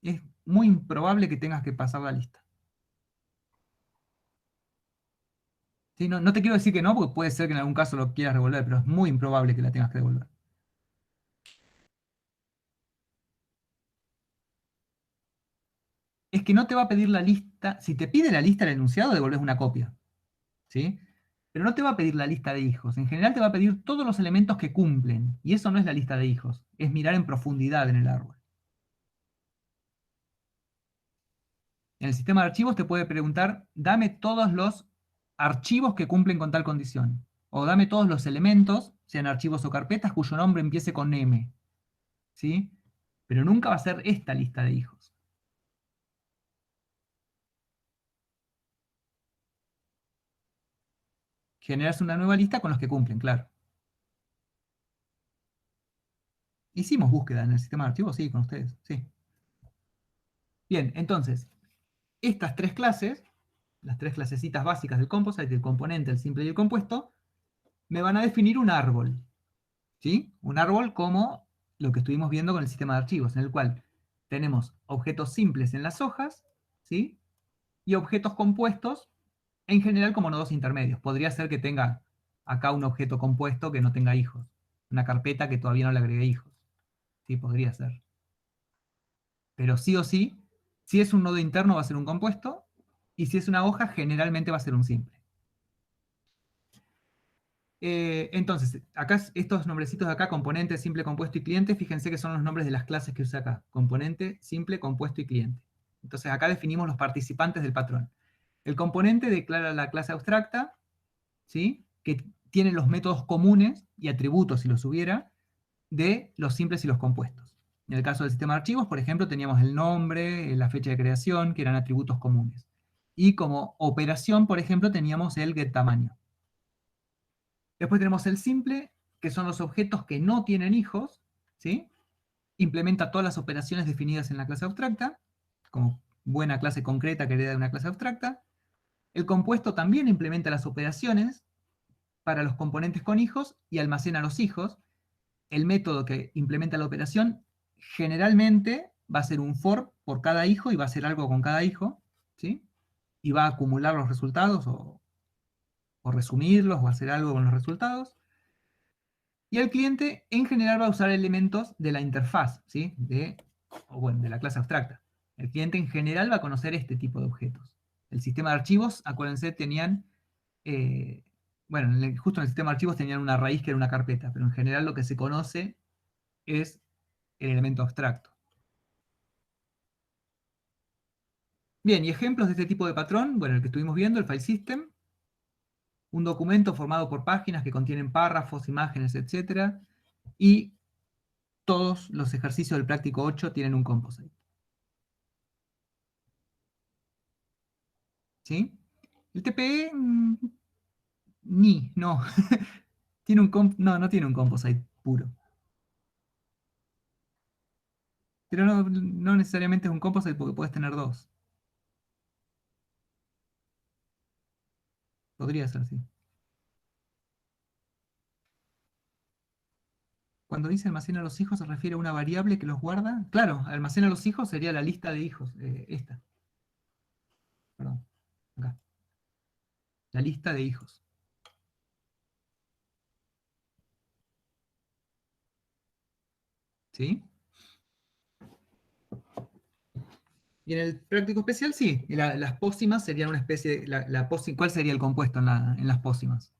Es muy improbable que tengas que pasar la lista. ¿Sí? No te quiero decir que no, porque puede ser que en algún caso lo quieras devolver, pero es muy improbable que la tengas que devolver. Es que no te va a pedir la lista. Si te pide la lista del enunciado, devolves una copia. ¿Sí? Pero no te va a pedir la lista de hijos. En general te va a pedir todos los elementos que cumplen. Y eso no es la lista de hijos. Es mirar en profundidad en el árbol. En el sistema de archivos te puede preguntar, dame todos los archivos que cumplen con tal condición. O dame todos los elementos, sean archivos o carpetas, cuyo nombre empiece con M. ¿Sí? Pero nunca va a ser esta lista de hijos. Generas una nueva lista con los que cumplen, claro. Hicimos búsqueda en el sistema de archivos, sí, con ustedes, sí. Bien, entonces, estas tres clases, las tres clasecitas básicas del composite, el componente, el simple y el compuesto, me van a definir un árbol. ¿Sí? Un árbol como lo que estuvimos viendo con el sistema de archivos, en el cual tenemos objetos simples en las hojas, ¿sí? Y objetos compuestos, en general como nodos intermedios. Podría ser que tenga acá un objeto compuesto que no tenga hijos. Una carpeta que todavía no le agregué hijos. Sí, podría ser. Pero sí o sí, si es un nodo interno va a ser un compuesto, y si es una hoja, generalmente va a ser un simple. Entonces, acá estos nombrecitos de acá, componente, simple, compuesto y cliente, fíjense que son los nombres de las clases que usé acá. Componente, simple, compuesto y cliente. Entonces acá definimos los participantes del patrón. El componente declara la clase abstracta, ¿sí? Que tiene los métodos comunes y atributos, si los hubiera, de los simples y los compuestos. En el caso del sistema de archivos, por ejemplo, teníamos el nombre, la fecha de creación, que eran atributos comunes. Y como operación, por ejemplo, teníamos el getTamaño. Después tenemos el simple, que son los objetos que no tienen hijos, ¿sí? Implementa todas las operaciones definidas en la clase abstracta, como buena clase concreta que hereda de una clase abstracta. El compuesto también implementa las operaciones para los componentes con hijos y almacena los hijos. El método que implementa la operación generalmente va a ser un for por cada hijo y va a hacer algo con cada hijo, ¿sí? Y va a acumular los resultados o resumirlos o hacer algo con los resultados. Y el cliente en general va a usar elementos de la interfaz, ¿sí? de la clase abstracta. El cliente en general va a conocer este tipo de objetos. El sistema de archivos, acuérdense, tenían, justo en el sistema de archivos tenían una raíz que era una carpeta, pero en general lo que se conoce es el elemento abstracto. Bien, y ejemplos de este tipo de patrón, bueno, el que estuvimos viendo, el file system, un documento formado por páginas que contienen párrafos, imágenes, etc. Y todos los ejercicios del práctico 8 tienen un composite. ¿Sí? El TPE, no. No tiene un composite puro. Pero no necesariamente es un composite porque puedes tener dos. Podría ser, sí. Cuando dice almacena los hijos, ¿se refiere a una variable que los guarda? Claro, almacena los hijos sería la lista de hijos. Esta. Perdón. Acá. La lista de hijos. ¿Sí? Y en el práctico especial, sí. Y las pócimas serían una especie de... ¿Cuál sería el compuesto en las pócimas?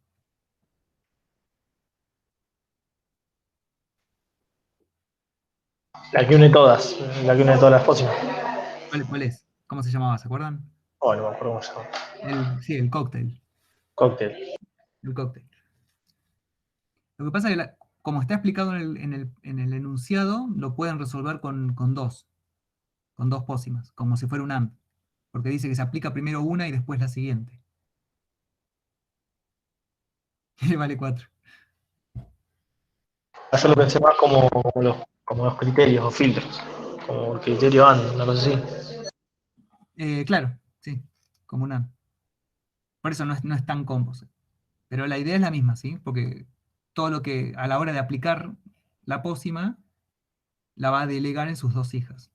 La que une todas. La que une todas las pócimas. ¿Cuál es? ¿Cómo se llamaba? ¿Se acuerdan? Oh, no me acuerdo cómo se llama. Sí, el cóctel. Cóctel. El cóctel. Lo que pasa es que, como está explicado en el enunciado, lo pueden resolver con dos pócimas, como si fuera un AND. Porque dice que se aplica primero una y después la siguiente. Y vale 4. Yo lo pensé más como los criterios o filtros. Como el criterio AND, una cosa así. Claro, sí, como un AND. Por eso no es tan composite. Pero la idea es la misma, ¿sí? Porque todo lo que a la hora de aplicar la pócima la va a delegar en sus dos hijas.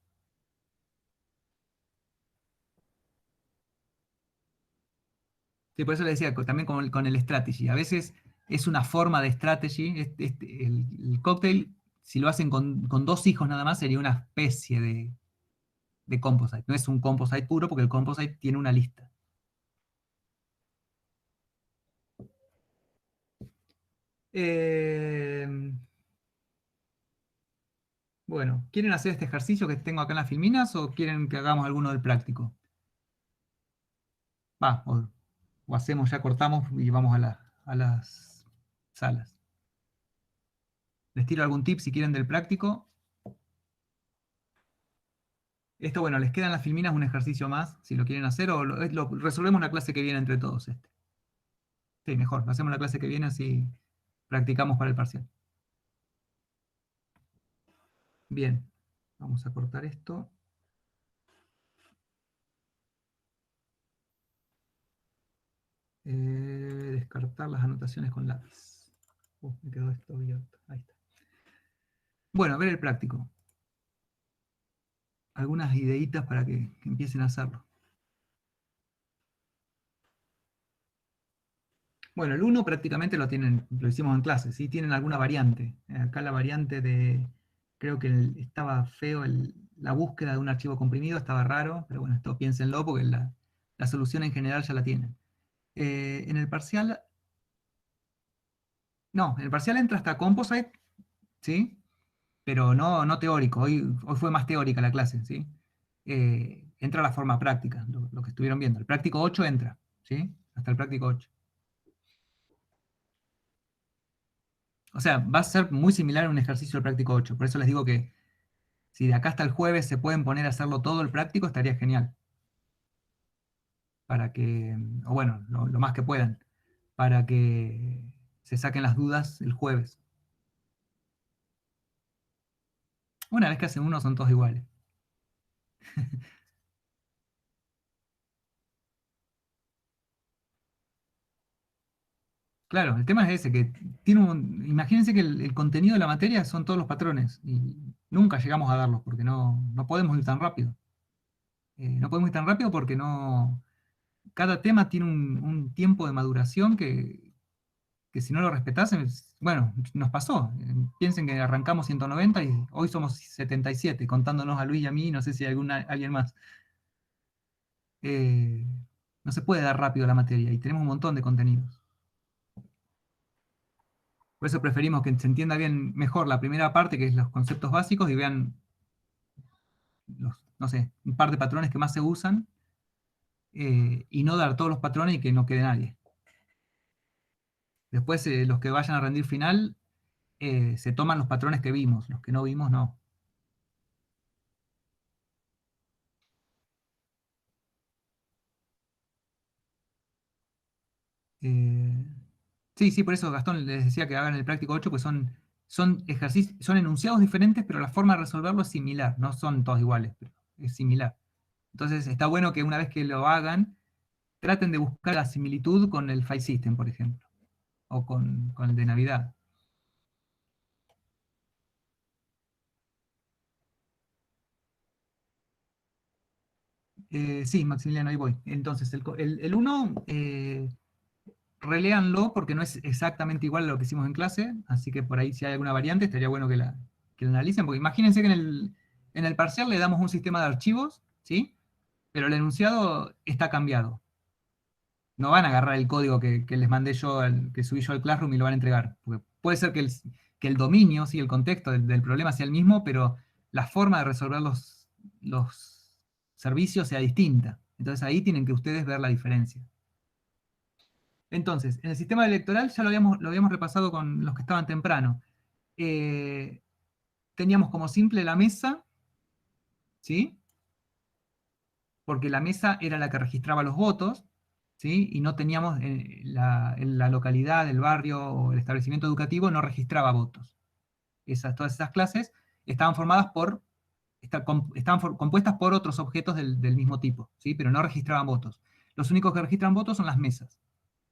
Sí, por eso le decía, también con el strategy. A veces es una forma de strategy. El cóctel, si lo hacen con dos hijos nada más, sería una especie de composite. No es un composite puro porque el composite tiene una lista. Bueno, ¿quieren hacer este ejercicio que tengo acá en las filminas o quieren que hagamos alguno del práctico? Va, o hacemos, ya cortamos y vamos a las salas. Les tiro algún tip si quieren del práctico. Esto, bueno, les queda en las filminas un ejercicio más, si lo quieren hacer, o lo resolvemos la clase que viene entre todos. Sí, mejor, lo hacemos la clase que viene, así practicamos para el parcial. Bien, vamos a cortar esto. Descartar las anotaciones con lápiz. Me quedó esto abierto. Ahí está. Bueno, a ver el práctico. Algunas ideitas para que empiecen a hacerlo. Bueno, el 1 prácticamente lo hicimos en clase, ¿sí? Tienen alguna variante. Acá la variante creo que estaba feo, la búsqueda de un archivo comprimido estaba raro, pero bueno, esto piénsenlo porque la solución en general ya la tienen. En el parcial, no, en el parcial entra hasta Composite, ¿sí? Pero no teórico, hoy fue más teórica la clase, ¿sí? Entra la forma práctica, lo que estuvieron viendo. El práctico 8 entra, ¿sí? Hasta el práctico 8. O sea, va a ser muy similar a un ejercicio del práctico 8. Por eso les digo que si de acá hasta el jueves se pueden poner a hacerlo todo el práctico, estaría genial. Para que, o bueno, lo más que puedan, para que se saquen las dudas el jueves. Una vez que hacen uno, son todos iguales. Claro, el tema es ese, que imagínense que el contenido de la materia son todos los patrones, y nunca llegamos a darlos, porque no podemos ir tan rápido. No podemos ir tan rápido porque cada tema tiene un tiempo de maduración que si no lo respetasen, bueno, nos pasó. Piensen que arrancamos 190 y hoy somos 77, contándonos a Luis y a mí, no sé si hay alguien más. No se puede dar rápido la materia y tenemos un montón de contenidos. Por eso preferimos que se entienda bien mejor la primera parte, que es los conceptos básicos, y vean no sé, un par de patrones que más se usan, y no dar todos los patrones y que no quede nadie. Después, los que vayan a rendir final, se toman los patrones que vimos, los que no vimos no. Sí, sí, por eso Gastón les decía que hagan el práctico 8, pues son ejercicios, son enunciados diferentes, pero la forma de resolverlo es similar, no son todos iguales, pero es similar. Entonces está bueno que una vez que lo hagan, traten de buscar la similitud con el File System, por ejemplo, o con el de Navidad. Sí, Maximiliano, ahí voy. Entonces, el 1, reléanlo porque no es exactamente igual a lo que hicimos en clase, así que por ahí si hay alguna variante estaría bueno que la analicen, porque imagínense que en el parcial le damos un sistema de archivos, ¿sí? Pero el enunciado está cambiado. No van a agarrar el código que les mandé yo, que subí yo al Classroom y lo van a entregar. Porque puede ser que el dominio, sí, el contexto del problema sea el mismo, pero la forma de resolver los servicios sea distinta. Entonces ahí tienen que ustedes ver la diferencia. Entonces, en el sistema electoral ya lo habíamos repasado con los que estaban temprano. Teníamos como simple la mesa, ¿sí? Porque la mesa era la que registraba los votos, ¿sí? Y no teníamos la localidad, el barrio o el establecimiento educativo no registraba votos. Todas esas clases estaban formadas estaban compuestas por otros objetos del mismo tipo, ¿sí? Pero no registraban votos. Los únicos que registran votos son las mesas.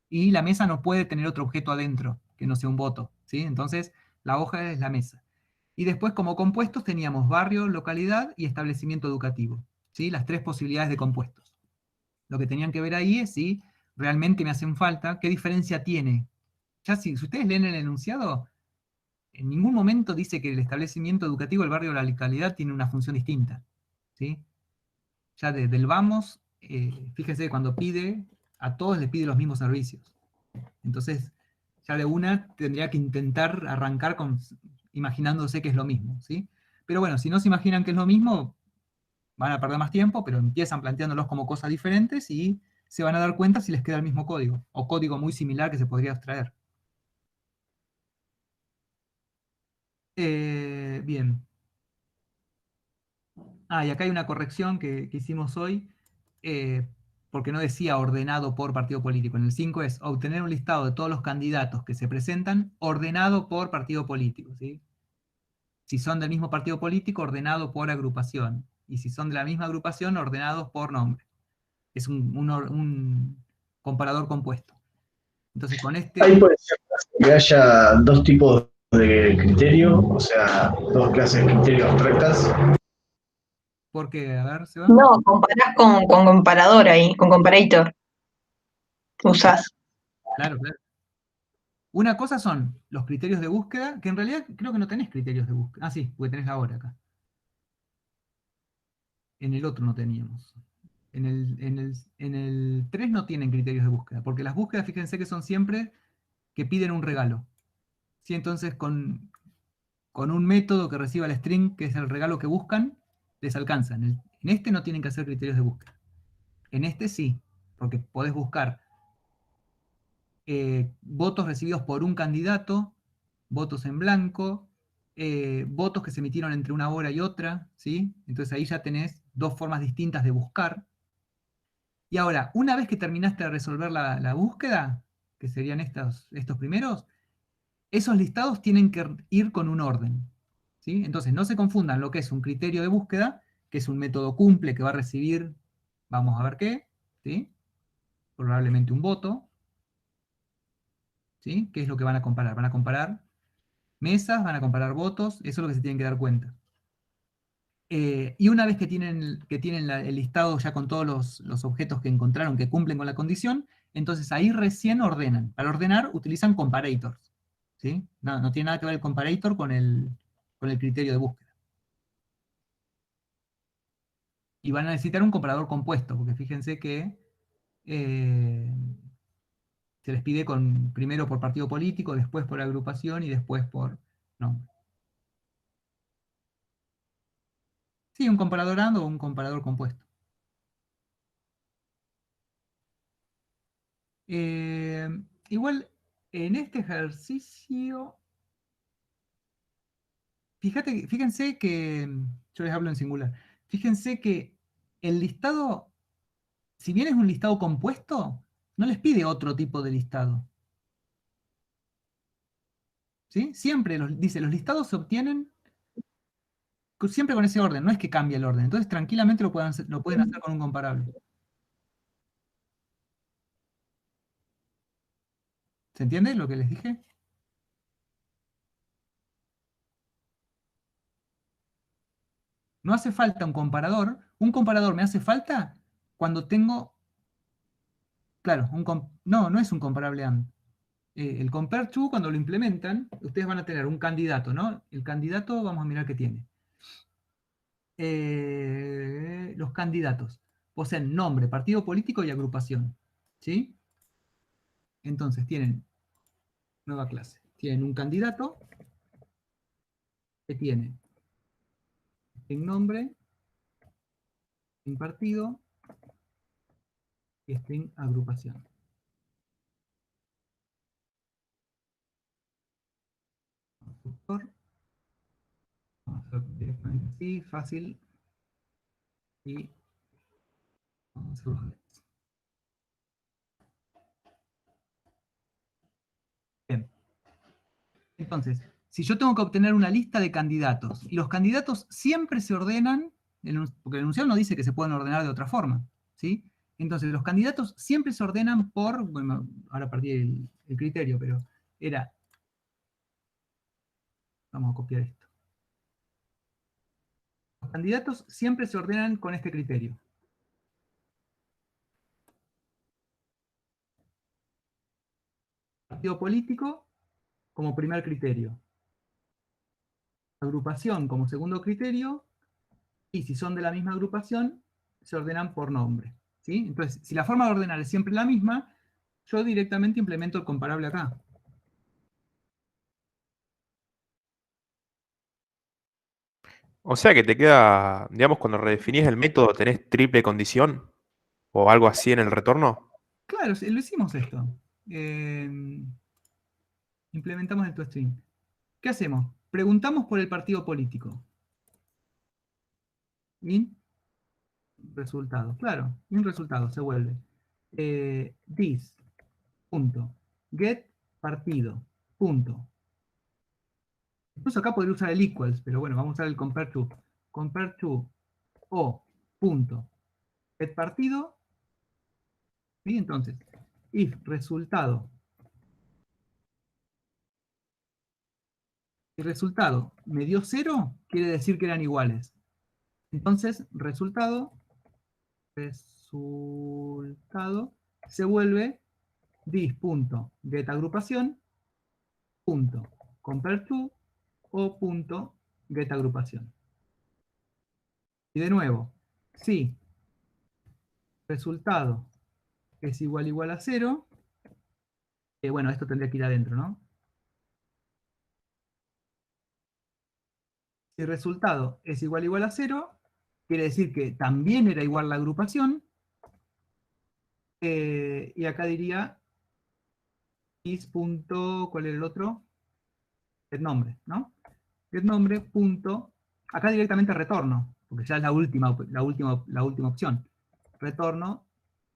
Y la mesa no puede tener otro objeto adentro que no sea un voto, ¿sí? Entonces, la hoja es la mesa. Y después, como compuestos, teníamos barrio, localidad y establecimiento educativo, ¿sí? Las tres posibilidades de compuestos. Lo que tenían que ver ahí es si realmente me hacen falta, qué diferencia tiene. Ya si ustedes leen el enunciado, en ningún momento dice que el establecimiento educativo, el barrio o la localidad tiene una función distinta, ¿sí? Ya desde el vamos, fíjense, cuando pide, a todos les pide los mismos servicios. Entonces, ya de una tendría que intentar arrancar imaginándose que es lo mismo, ¿sí? Pero bueno, si no se imaginan que es lo mismo, van a perder más tiempo, pero empiezan planteándolos como cosas diferentes y se van a dar cuenta si les queda el mismo código, o código muy similar que se podría extraer. Bien. Y acá hay una corrección que hicimos hoy, eh, porque no decía ordenado por partido político. En el 5 es obtener un listado de todos los candidatos que se presentan ordenado por partido político, ¿sí? Si son del mismo partido político, ordenado por agrupación. Y si son de la misma agrupación, ordenados por nombre. Es un comparador compuesto. Entonces, con Ahí este... puede ser que haya dos tipos de criterio, o sea, dos clases de criterios abstractas. ¿Por qué? A ver, Seba. No, comparás con comparador ahí, con comparator. Usás. Claro, claro. Una cosa son los criterios de búsqueda, que en realidad creo que no tenés criterios de búsqueda. Sí, porque tenés la hora acá. En el otro no teníamos. En el 3 no tienen criterios de búsqueda, porque las búsquedas, fíjense que son siempre que piden un regalo. ¿Sí? Entonces, con un método que reciba el string, que es el regalo que buscan, les alcanza. En este no tienen que hacer criterios de búsqueda. En este sí, porque podés buscar votos recibidos por un candidato, votos en blanco, votos que se emitieron entre una hora y otra, ¿sí? Entonces ahí ya tenés dos formas distintas de buscar. Y ahora, una vez que terminaste de resolver la búsqueda, que serían estos primeros, esos listados tienen que ir con un orden, ¿sí? Entonces no se confundan lo que es un criterio de búsqueda, que es un método cumple que va a recibir, vamos a ver qué, ¿sí? Probablemente un voto, ¿sí? ¿Qué es lo que van a comparar? Van a comparar mesas, van a comparar votos, eso es lo que se tienen que dar cuenta. Y una vez que tienen el listado ya con todos los objetos que encontraron que cumplen con la condición, entonces ahí recién ordenan. Para ordenar utilizan comparators, ¿sí? No tiene nada que ver el comparator con el criterio de búsqueda. Y van a necesitar un comparador compuesto, porque fíjense que eh, se les pide primero por partido político, después por agrupación y después por nombre. Sí, un comparador AND o un comparador compuesto. Igual, en este ejercicio, Fíjense que, yo les hablo en singular, fíjense que el listado, si bien es un listado compuesto, no les pide otro tipo de listado. ¿Sí? Siempre dice, los listados se obtienen siempre con ese orden, no es que cambie el orden. Entonces tranquilamente lo pueden hacer con un comparable. ¿Se entiende lo que les dije? No hace falta un comparador. Un comparador me hace falta cuando tengo... Claro, no es un comparable AND. El compare to, cuando lo implementan, ustedes van a tener un candidato, ¿no? El candidato, vamos a mirar qué tiene. Los candidatos poseen nombre, partido político y agrupación. ¿Sí? Entonces tienen, nueva clase, tienen un candidato que tiene en nombre, en partido y en agrupación. Vamos a hacer directamente así, fácil. Y vamos a hacer los datos. Bien. Entonces, si yo tengo que obtener una lista de candidatos, y los candidatos siempre se ordenan, porque el enunciado no dice que se pueden ordenar de otra forma, ¿sí? Entonces, los candidatos siempre se ordenan por, bueno, ahora perdí el criterio, pero era, vamos a copiar esto. Los candidatos siempre se ordenan con este criterio. Partido político como primer criterio. Agrupación como segundo criterio. Y si son de la misma agrupación, se ordenan por nombre. ¿Sí? Entonces, si la forma de ordenar es siempre la misma, yo directamente implemento el comparable acá. O sea que te queda, digamos, cuando redefinís el método, tenés triple condición o algo así en el retorno. Claro, lo hicimos esto. Implementamos el toString. ¿Qué hacemos? Preguntamos por el partido político. In resultado. Claro, in resultado se vuelve. This, punto. Get partido, punto. Incluso acá podría usar el equals, pero bueno, vamos a usar el compare to. Compare to o punto. Get partido. Y entonces, if resultado. Si resultado me dio 0, quiere decir que eran iguales. Entonces, resultado se vuelve this.getAgrupación, punto compare to o punto getAgrupación. Y de nuevo, si resultado es igual a 0, bueno, esto tendría que ir adentro, ¿no? Si resultado es igual a 0, quiere decir que también era igual la agrupación, y acá diría is. ¿Cuál era el otro? GetNombre, ¿no? GetNombre. Acá directamente retorno, porque ya es la última opción. Retorno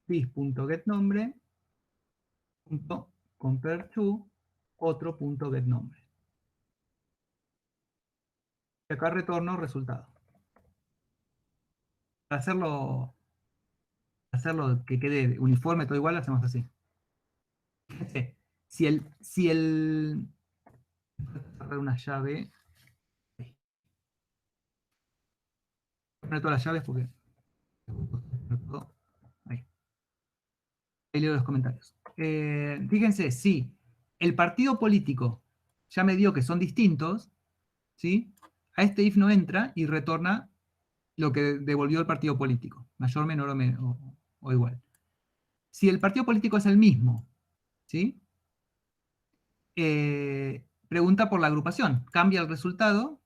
this.getNombre. Compare to otro punto getNombre. Y acá retorno resultado. Para hacerlo que quede uniforme, todo igual, lo hacemos así. Fíjense, si el cerrar una llave. Voy a poner todas las llaves porque. Ahí. Ahí leo los comentarios. Fíjense, si el partido político ya me dio que son distintos, ¿sí? A este if no entra y retorna lo que devolvió el partido político, mayor, menor o igual. Si el partido político es el mismo, ¿sí? Pregunta por la agrupación, cambia el resultado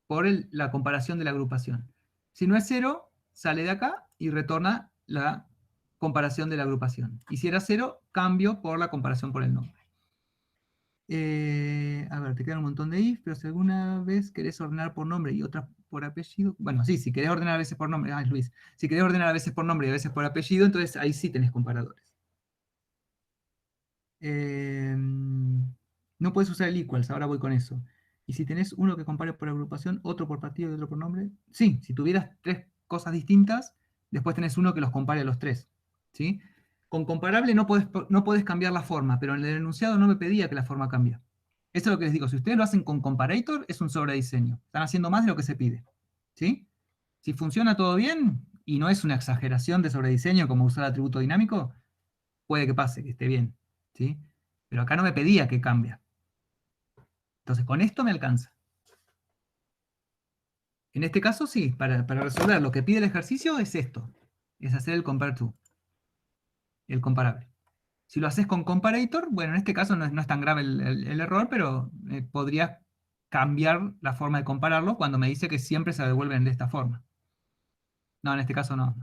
por la comparación de la agrupación. Si no es 0, sale de acá y retorna la comparación de la agrupación. Y si era 0, cambio por la comparación por el nombre. A ver, te quedan un montón de if, pero si alguna vez querés ordenar por nombre y otra por apellido, bueno, sí, si querés ordenar a veces por nombre, Luis, si querés ordenar a veces por nombre y a veces por apellido, entonces ahí sí tenés comparadores. No puedes usar el equals, ahora voy con eso. Y si tenés uno que compare por agrupación, otro por partido y otro por nombre, sí, si tuvieras tres cosas distintas, después tenés uno que los compare a los tres, ¿sí? Con comparable no podés cambiar la forma, pero en el enunciado no me pedía que la forma cambie. Eso es lo que les digo, si ustedes lo hacen con comparator, es un sobrediseño. Están haciendo más de lo que se pide, ¿sí? Si funciona todo bien, y no es una exageración de sobrediseño como usar atributo dinámico, puede que pase, que esté bien, ¿sí? Pero acá no me pedía que cambie. Entonces, con esto me alcanza. En este caso, sí, para resolver lo que pide el ejercicio es esto, es hacer el compare to, el comparable. Si lo haces con comparator, bueno, en este caso no es tan grave el error, pero podría cambiar la forma de compararlo cuando me dice que siempre se devuelven de esta forma. No, en este caso no.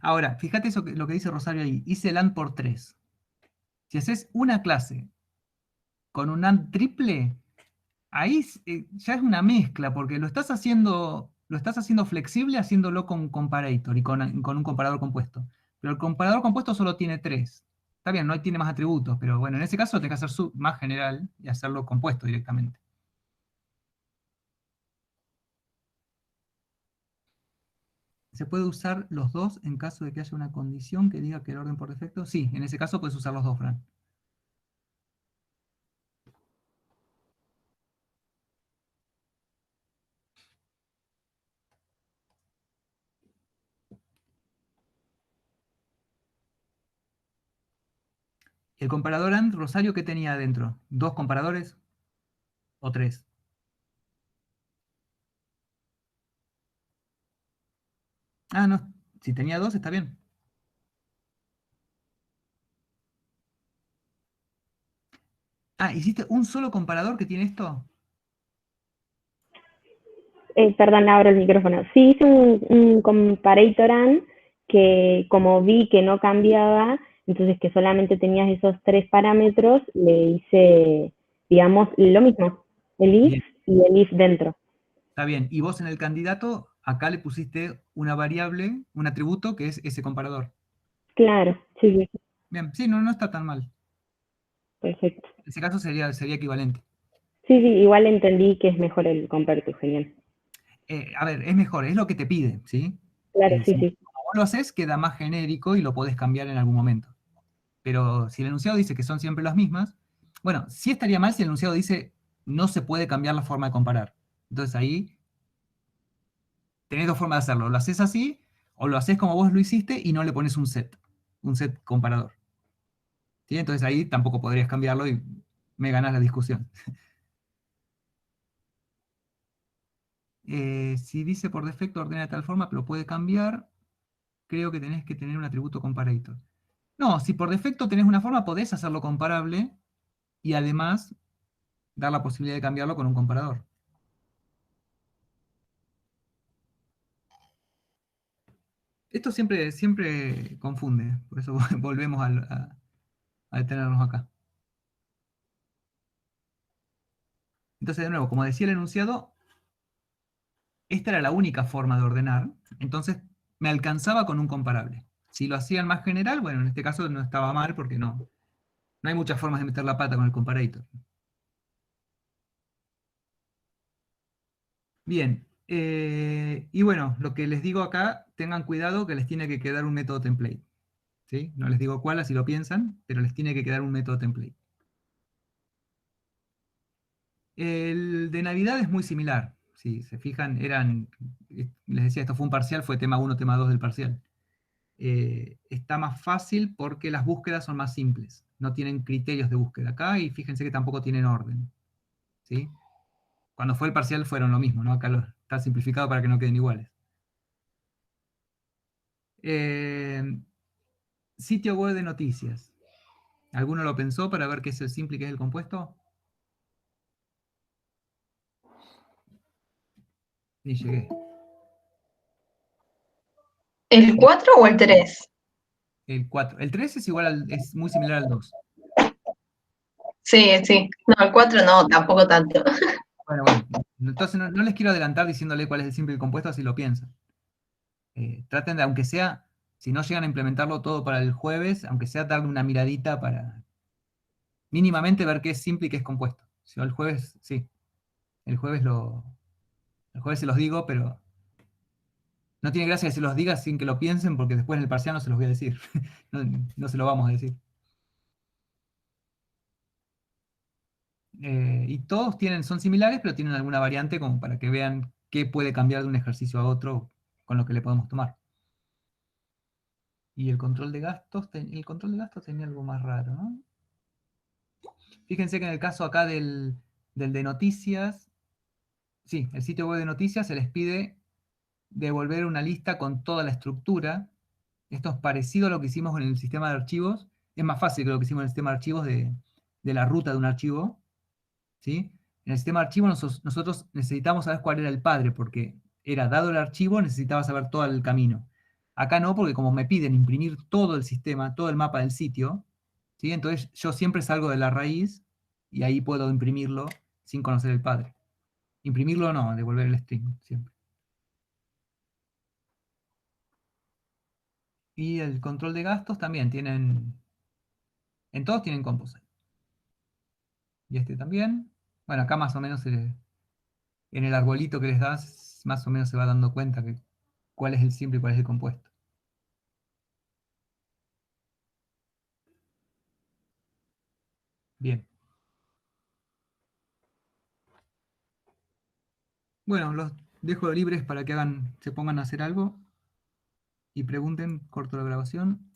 Ahora, fíjate lo que dice Rosario ahí. Hice el AND por 3. Si haces una clase con un AND triple, ahí ya es una mezcla, porque lo estás haciendo flexible haciéndolo con comparator y con un comparador compuesto. Pero el comparador compuesto solo tiene 3. Está bien, no tiene más atributos, pero bueno, en ese caso tenés que hacer más general y hacerlo compuesto directamente. ¿Se puede usar los dos en caso de que haya una condición que diga que el orden por defecto? Sí, en ese caso puedes usar los dos, Fran. ¿El comparador AND, Rosario, qué tenía adentro? ¿Dos comparadores o tres? Ah, no, si tenía dos está bien. Ah, ¿hiciste un solo comparador que tiene esto? Perdón, abro el micrófono. Sí, hice un comparator AND que como vi que no cambiaba, entonces que solamente tenías esos tres parámetros, le hice, digamos, lo mismo, el if Bien, y el if dentro. está bien. Y vos en el candidato, acá le pusiste una variable, un atributo que es ese comparador. Claro, sí, sí, Bien, sí, no está tan mal. perfecto. En ese caso sería equivalente. Sí, sí, igual entendí que es mejor el comparator, genial. A ver, es mejor, es lo que te pide, ¿sí? Claro, sí, Si sí. vos lo haces, queda más genérico y lo podés cambiar en algún momento. Pero si el enunciado dice que son siempre las mismas, bueno, sí estaría mal si el enunciado dice no se puede cambiar la forma de comparar. Entonces ahí tenés dos formas de hacerlo. Lo haces así, o lo haces como vos lo hiciste y no le pones un set comparador. ¿Sí? Entonces ahí tampoco podrías cambiarlo y me ganás la discusión. Si dice por defecto ordena de tal forma, pero puede cambiar, creo que tenés que tener un atributo comparator. No, si por defecto tenés una forma, podés hacerlo comparable y además dar la posibilidad de cambiarlo con un comparador. Esto siempre confunde, por eso volvemos a detenernos acá. Entonces, de nuevo, como decía el enunciado, esta era la única forma de ordenar, entonces me alcanzaba con un comparable. Si lo hacían más general, bueno, en este caso no estaba mal porque no hay muchas formas de meter la pata con el comparator. Bien, y bueno, lo que les digo acá, tengan cuidado que les tiene que quedar un método template. ¿Sí? No les digo cuál, así lo piensan, pero les tiene que quedar un método template. El de Navidad es muy similar. Si se fijan, les decía, esto fue un parcial, fue tema 1, tema 2 del parcial. Está más fácil porque las búsquedas son más simples. No tienen criterios de búsqueda acá y fíjense que tampoco tienen orden. ¿Sí? Cuando fue el parcial fueron lo mismo, ¿no? Acá está simplificado para que no queden iguales. Sitio web de noticias. ¿Alguno lo pensó para ver qué es el simple y qué es el compuesto? Ni llegué. ¿El 4 o el 3? El 4. El 3 es es muy similar al 2. Sí, sí. No, el 4 no, tampoco tanto. Bueno. Entonces no les quiero adelantar diciéndole cuál es el simple y el compuesto, así lo piensan. Traten de, aunque sea, si no llegan a implementarlo todo para el jueves, aunque sea darle una miradita para mínimamente ver qué es simple y qué es compuesto. Si no, el jueves, sí. El jueves se los digo, pero no tiene gracia que se los diga sin que lo piensen, porque después en el parcial no se los voy a decir. No se lo vamos a decir. Y todos son similares, pero tienen alguna variante como para que vean qué puede cambiar de un ejercicio a otro con lo que le podemos tomar. Y el control de gastos, tenía algo más raro, ¿no? Fíjense que en el caso acá del de noticias, sí, el sitio web de noticias se les pide devolver una lista con toda la estructura. Esto es parecido a lo que hicimos con el sistema de archivos. Es más fácil que lo que hicimos en el sistema de archivos de la ruta de un archivo. ¿Sí? En el sistema de archivos nosotros necesitamos saber cuál era el padre, porque era dado el archivo, necesitaba saber todo el camino. Acá no, porque como me piden imprimir todo el sistema, todo el mapa del sitio, ¿sí? Entonces yo siempre salgo de la raíz y ahí puedo imprimirlo sin conocer el padre. Imprimirlo no, devolver el string, siempre. Y el control de gastos también en todos tienen Composite. Y este también. Bueno, acá más o menos en el arbolito que les das, más o menos se va dando cuenta que cuál es el simple y cuál es el compuesto. Bien. Bueno, los dejo libres para que se pongan a hacer algo y pregunten, corto la grabación.